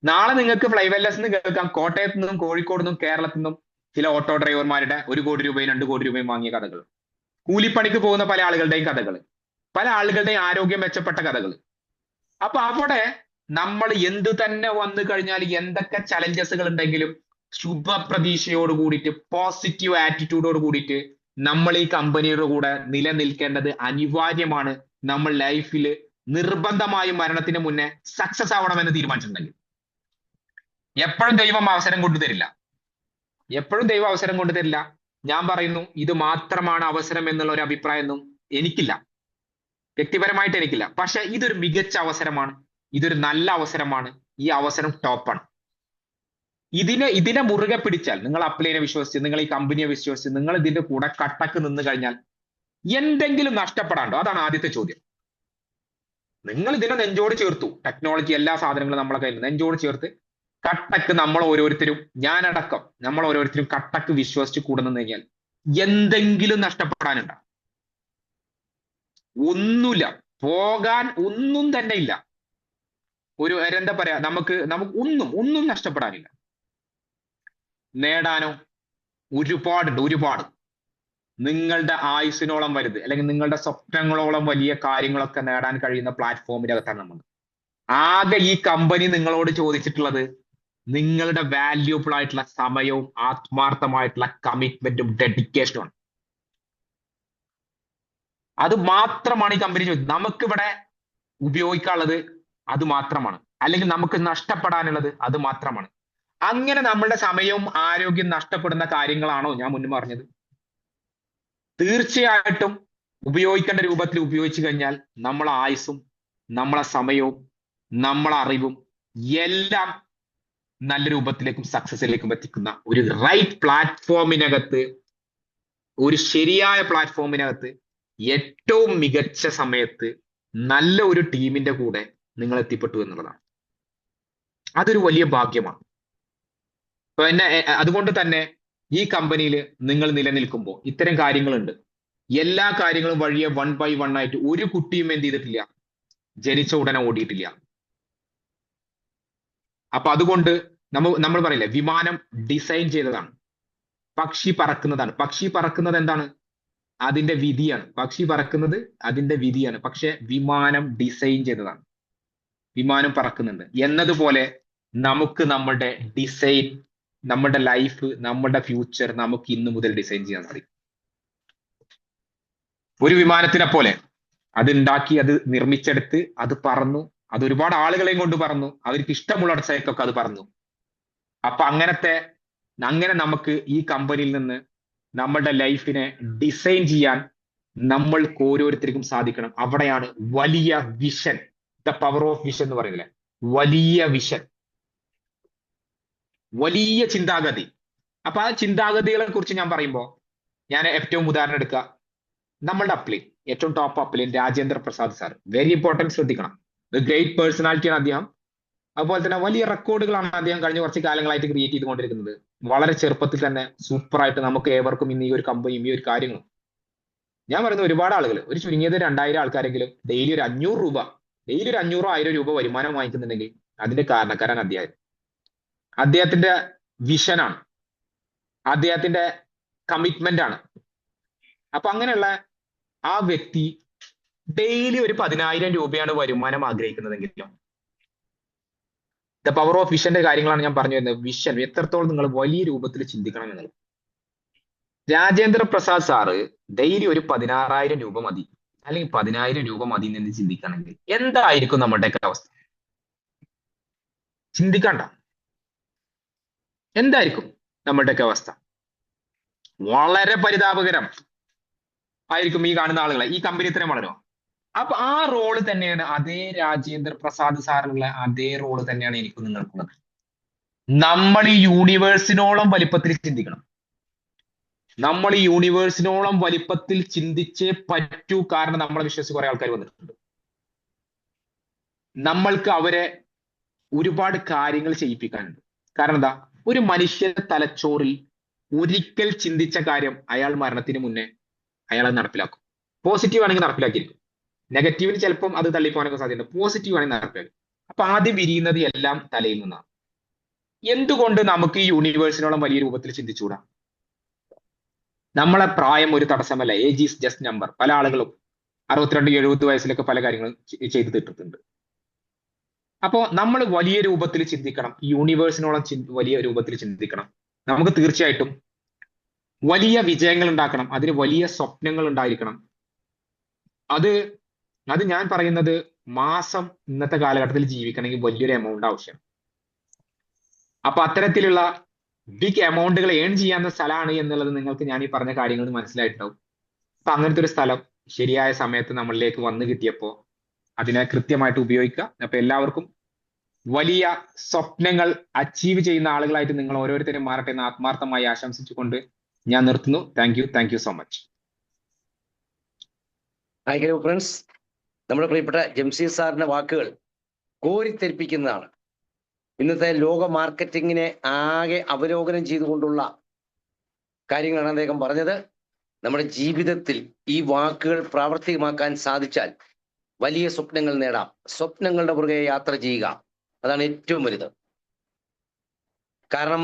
നാളെ നിങ്ങൾക്ക് ഫ്ലൈ വെൽനസ് എന്ന് കേൾക്കാം കോട്ടയത്തു നിന്നും കോഴിക്കോട് നിന്നും കേരളത്തിൽ നിന്നും ചില ഓട്ടോ ഡ്രൈവർമാരുടെ 1 കോടി രൂപയും 2 കോടി രൂപയും വാങ്ങിയ കഥകൾ, കൂലിപ്പണിക്ക് പോകുന്ന പല ആളുകളുടെയും കഥകൾ, പല ആളുകളുടെയും ആരോഗ്യം മെച്ചപ്പെട്ട കഥകൾ. അപ്പൊ അവിടെ നമ്മൾ എന്ത് തന്നെ വന്നു കഴിഞ്ഞാൽ, എന്തൊക്കെ ചലഞ്ചസുകൾ ഉണ്ടെങ്കിലും ശുഭപ്രതീക്ഷയോട് കൂടിയിട്ട്, പോസിറ്റീവ് ആറ്റിറ്റ്യൂഡോട് കൂടിയിട്ട് നമ്മൾ ഈ കമ്പനിയുടെ കൂടെ നിലനിൽക്കേണ്ടത് അനിവാര്യമാണ്. നമ്മൾ ലൈഫിൽ നിർബന്ധമായും മരണത്തിന് മുന്നേ സക്സസ് ആവണമെന്ന് തീരുമാനിച്ചിട്ടുണ്ടെങ്കിൽ. എപ്പോഴും ദൈവം അവസരം കൊണ്ടുതരില്ല, എപ്പോഴും ദൈവം അവസരം കൊണ്ടുതരില്ല. ഞാൻ പറയുന്നു, ഇത് മാത്രമാണ് അവസരം എന്നുള്ള ഒരു അഭിപ്രായമൊന്നും എനിക്കില്ല, വ്യക്തിപരമായിട്ട് എനിക്കില്ല. പക്ഷെ ഇതൊരു മികച്ച അവസരമാണ്, ഇതൊരു നല്ല അവസരമാണ്. ഈ അവസരം ടോപ്പാണ്. ഇതിനെ മുറുകെ പിടിച്ചാൽ, നിങ്ങൾ അപ്ലൈനെ വിശ്വസിച്ച്, നിങ്ങൾ ഈ കമ്പനിയെ വിശ്വസിച്ച്, നിങ്ങൾ ഇതിന്റെ കൂടെ കട്ടക്ക് നിന്ന് കഴിഞ്ഞാൽ എന്തെങ്കിലും നഷ്ടപ്പെടാണ്ടോ? അതാണ് ആദ്യത്തെ ചോദ്യം. നിങ്ങൾ ഇതിനെ നെഞ്ചോട് ചേർത്തു, ടെക്നോളജി എല്ലാ സാധനങ്ങളും നമ്മളെ കയ്യിൽ നെഞ്ചോട് ചേർത്ത് കട്ടക്ക് നമ്മൾ ഓരോരുത്തരും, ഞാനടക്കം നമ്മൾ ഓരോരുത്തരും കട്ടക്ക് വിശ്വസിച്ച് കൂടെ നിന്ന് കഴിഞ്ഞാൽ എന്തെങ്കിലും നഷ്ടപ്പെടാനുണ്ടോ? ഒന്നുമില്ല, പോകാൻ ഒന്നും തന്നെ ഇല്ല. എന്താ പറയാ, നമുക്ക് ഒന്നും നഷ്ടപ്പെടാനില്ല. നേടാനോ ഒരുപാട് നിങ്ങളുടെ ആയുസിനോളം വലുത് അല്ലെങ്കിൽ നിങ്ങളുടെ സ്വപ്നങ്ങളോളം വലിയ കാര്യങ്ങളൊക്കെ നേടാൻ കഴിയുന്ന പ്ലാറ്റ്ഫോമിന്റെ അകത്താണ് നമ്മൾ. ആകെ ഈ കമ്പനി നിങ്ങളോട് ചോദിച്ചിട്ടുള്ളത് നിങ്ങളുടെ വാല്യൂബിൾ ആയിട്ടുള്ള സമയവും ആത്മാർത്ഥമായിട്ടുള്ള കമ്മിറ്റ്മെന്റും ഡെഡിക്കേഷനുമാണ്. അത് മാത്രമാണ് ഈ കമ്പനി ചോദിച്ചത്. നമുക്കിവിടെ ഉപയോഗിക്കാനുള്ളത് അത് മാത്രമാണ്, അല്ലെങ്കിൽ നമുക്ക് നഷ്ടപ്പെടാനുള്ളത് അത് മാത്രമാണ്. അങ്ങനെ നമ്മളുടെ സമയവും ആരോഗ്യം നഷ്ടപ്പെടുന്ന കാര്യങ്ങളാണോ ഞാൻ മുന്നേ പറഞ്ഞത്? തീർച്ചയായിട്ടും ഉപയോഗിക്കേണ്ട രൂപത്തിൽ ഉപയോഗിച്ചു കഴിഞ്ഞാൽ നമ്മളെ ആയുസ്സും നമ്മളെ സമയവും നമ്മളെ അറിവും എല്ലാം നല്ല രൂപത്തിലേക്കും സക്സസിലേക്കും എത്തിക്കുന്ന ഒരു റൈറ്റ് പ്ലാറ്റ്ഫോമിനകത്ത്, ഒരു ശരിയായ പ്ലാറ്റ്ഫോമിനകത്ത് ഏറ്റവും മികച്ച സമയത്ത് നല്ല ഒരു ടീമിന്റെ കൂടെ നിങ്ങൾ എത്തിപ്പെട്ടു എന്നുള്ളതാണ്. അതൊരു വലിയ ഭാഗ്യമാണ്. അപ്പൊ അതുകൊണ്ട് തന്നെ ഈ കമ്പനിയിൽ നിങ്ങൾ നിലനിൽക്കുമ്പോൾ ഇത്തരം കാര്യങ്ങളുണ്ട്. എല്ലാ കാര്യങ്ങളും വഴിയെ 1 by 1 ആയിട്ട് ഒരു കുട്ടിയും എന്ത് ചെയ്തിട്ടില്ല, ജനിച്ച ഉടനെ ഓടിയിട്ടില്ല. അപ്പൊ അതുകൊണ്ട് നമ്മൾ പറയില്ലേ, വിമാനം ഡിസൈൻ ചെയ്തതാണ്, പക്ഷി പറക്കുന്നതാണ്. പക്ഷി പറക്കുന്നത് എന്താണ്? അതിന്റെ വിധിയാണ്. പക്ഷി പറക്കുന്നത് അതിന്റെ വിധിയാണ്. പക്ഷെ വിമാനം ഡിസൈൻ ചെയ്തതാണ്. വിമാനം പറക്കുന്നുണ്ട് എന്നതുപോലെ നമുക്ക് നമ്മുടെ ഡിസൈൻ, നമ്മുടെ ലൈഫ്, നമ്മുടെ ഫ്യൂച്ചർ നമുക്ക് ഇന്നു മുതൽ ഡിസൈൻ ചെയ്യാൻ സാധിക്കും. ഒരു വിമാനത്തിനെ പോലെ അത് ഉണ്ടാക്കി, അത് നിർമ്മിച്ചെടുത്ത്, അത് പറന്നു, അത് ഒരുപാട് ആളുകളെയും കൊണ്ട് പറന്നു, അവർക്ക് ഇഷ്ടമുള്ളിടത്തേക്കൊക്കെ അത് പറന്നു. അപ്പൊ അങ്ങനെ നമുക്ക് ഈ കമ്പനിയിൽ നിന്ന് നമ്മളുടെ ലൈഫിനെ ഡിസൈൻ ചെയ്യാൻ നമ്മൾക്ക് ഓരോരുത്തർക്കും സാധിക്കണം. അവിടെയാണ് വലിയ vision, the power of vision എന്ന് പറയുന്നില്ലേ, വലിയ വിഷൻ, വലിയ ചിന്താഗതി. അപ്പൊ ആ ചിന്താഗതികളെ കുറിച്ച് ഞാൻ പറയുമ്പോൾ ഞാൻ ഏറ്റവും ഉദാഹരണം എടുക്കുക, നമ്മളുടെ അപ്ലിൻ, ഏറ്റവും top upline Rajendra Prasad sir. Very important, ശ്രദ്ധിക്കണം. ഗ്രേറ്റ് പേഴ്സണാലിറ്റിയാണ് അദ്ദേഹം. അതുപോലെ തന്നെ വലിയ റെക്കോർഡുകളാണ് അദ്ദേഹം കഴിഞ്ഞ കുറച്ച് കാലങ്ങളായിട്ട് ക്രിയേറ്റ് ചെയ്തുകൊണ്ടിരിക്കുന്നത്. വളരെ ചെറുപ്പത്തിൽ തന്നെ സൂപ്പറായിട്ട് നമുക്ക് ഏവർക്കും ഇന്ന് ഈ ഒരു കമ്പനിയും ഈ ഒരു കാര്യങ്ങളും, ഞാൻ പറയുന്ന ഒരുപാട് ആളുകൾ, ഒരു ചുരുങ്ങിയത് 2000 ആൾക്കാരെങ്കിലും ഡെയിലി ഒരു 500 രൂപ, ഡെയിലി ഒരു 500-1000 രൂപ വരുമാനം വാങ്ങിക്കുന്നുണ്ടെങ്കിൽ അതിന്റെ കാരണക്കാരൻ അദ്ദേഹത്തിന്റെ വിഷനാണ്, അദ്ദേഹത്തിന്റെ കമ്മിറ്റ്മെന്റ് ആണ്. അപ്പൊ അങ്ങനെയുള്ള ആ വ്യക്തി ഡെയിലി ഒരു 10,000 രൂപയാണ് വരുമാനം ആഗ്രഹിക്കുന്നതെങ്കിലും, ദ പവർ ഓഫ് വിഷന്റെ കാര്യങ്ങളാണ് ഞാൻ പറഞ്ഞു വരുന്നത്. വിഷൻ എത്രത്തോളം നിങ്ങൾ വലിയ രൂപത്തിൽ ചിന്തിക്കണം എന്നുള്ളത്. രാജേന്ദ്ര പ്രസാദ് സാറ് ഡെയിലി ഒരു 16,000 രൂപ മതി, അല്ലെങ്കിൽ 10,000 രൂപ മതി എന്ന് ചിന്തിക്കുകയാണെങ്കിൽ എന്തായിരിക്കും നമ്മുടെയൊക്കെ അവസ്ഥ? ചിന്തിക്കണ്ട, എന്തായിരിക്കും നമ്മുടെയൊക്കെ അവസ്ഥ? വളരെ പരിതാപകരം ആയിരിക്കും. ഈ കാണുന്ന ആളുകളെ, ഈ കമ്പനി ഇത്രയും വളരുമോ? അപ്പൊ ആ റോള് തന്നെയാണ്, അതേ രാജേന്ദ്ര പ്രസാദ് സാറിനുള്ള അതേ റോള് തന്നെയാണ് എനിക്കും നിങ്ങൾക്കുള്ളത്. നമ്മൾ ഈ യൂണിവേഴ്സിനോളം വലിപ്പത്തിൽ ചിന്തിക്കണം. നമ്മൾ ഈ യൂണിവേഴ്സിനോളം വലിപ്പത്തിൽ ചിന്തിച്ചേ പറ്റൂ. കാരണം നമ്മളെ വിശ്വസിച്ച് കുറെ ആൾക്കാർ വന്നിട്ടുണ്ട്. നമ്മൾക്ക് അവരെ ഒരുപാട് കാര്യങ്ങൾ ചെയ്യിപ്പിക്കാനുണ്ട്. കാരണം എന്താ, ഒരു മനുഷ്യ തലച്ചോറിൽ ഒരിക്കൽ ചിന്തിച്ച കാര്യം അയാൾ മരണത്തിന് മുന്നേ അയാൾ അത് നടപ്പിലാക്കും. പോസിറ്റീവ് ആണെങ്കിൽ നടപ്പിലാക്കിയിരിക്കും, നെഗറ്റീവിന് ചിലപ്പം അത് തള്ളിപ്പോകാനൊക്കെ സാധ്യതയുണ്ട്. പോസിറ്റീവ് ആണെങ്കിൽ നടപ്പിലാക്കും. അപ്പൊ ആദ്യം വിരിയുന്നത് എല്ലാം തലയിൽ നിന്നാണ്. എന്തുകൊണ്ട് നമുക്ക് ഈ യൂണിവേഴ്സിനോളം വലിയ രൂപത്തിൽ ചിന്തിച്ചുകൂടാ? നമ്മളെ പ്രായം ഒരു തടസ്സമല്ല. Age is just number. പല ആളുകളും 62-70 വയസ്സിലൊക്കെ പല കാര്യങ്ങളും ചെയ്തു തീർത്തിട്ടുണ്ട്. അപ്പോ നമ്മൾ വലിയ രൂപത്തിൽ ചിന്തിക്കണം, യൂണിവേഴ്സിനോളം വലിയ രൂപത്തിൽ ചിന്തിക്കണം. നമുക്ക് തീർച്ചയായിട്ടും വലിയ വിജയങ്ങൾ ഉണ്ടാക്കണം, അതിന് വലിയ സ്വപ്നങ്ങൾ ഉണ്ടായിരിക്കണം. അത് ഞാൻ പറയുന്നത് മാസം ഇന്നത്തെ കാലഘട്ടത്തിൽ ജീവിക്കണമെങ്കിൽ വലിയൊരു എമൗണ്ട് ആവശ്യമാണ്. അപ്പൊ അത്തരത്തിലുള്ള ബിഗ് എമൗണ്ടുകൾ ഏൺ ചെയ്യാവുന്ന സ്ഥലമാണ് എന്നുള്ളത് നിങ്ങൾക്ക് ഞാൻ ഈ പറഞ്ഞ കാര്യങ്ങൾ മനസ്സിലായിട്ടുണ്ടാവും. അപ്പൊ അങ്ങനത്തെ ഒരു സ്ഥലം ശരിയായ സമയത്ത് നമ്മളിലേക്ക് വന്നു കിട്ടിയപ്പോൾ അതിനെ കൃത്യമായിട്ട് ഉപയോഗിക്കുക. അപ്പൊ എല്ലാവർക്കും വലിയ സ്വപ്നങ്ങൾ അച്ചീവ് ചെയ്യുന്ന ആളുകളായിട്ട് നിങ്ങൾ ഓരോരുത്തരും മാറട്ടെ എന്ന് ആത്മാർത്ഥമായി ആശംസിച്ചുകൊണ്ട് ഞാൻ നിർത്തുന്നു. Thank you so much. Friends, നമ്മുടെ പ്രിയപ്പെട്ട ജംഷീർ സാറിന്റെ വാക്കുകൾ കോരിത്തെരിപ്പിക്കുന്നതാണ്. ഇന്നത്തെ ലോക മാർക്കറ്റിങ്ങിനെ ആകെ അവലോകനം ചെയ്തുകൊണ്ടുള്ള കാര്യങ്ങളാണ് അദ്ദേഹം പറഞ്ഞത്. നമ്മുടെ ജീവിതത്തിൽ ഈ വാക്കുകൾ പ്രാവർത്തികമാക്കാൻ സാധിച്ചാൽ വലിയ സ്വപ്നങ്ങൾ നേടാം. സ്വപ്നങ്ങളുടെ പുറകെ യാത്ര ചെയ്യുക, അതാണ് ഏറ്റവും വലുത്. കാരണം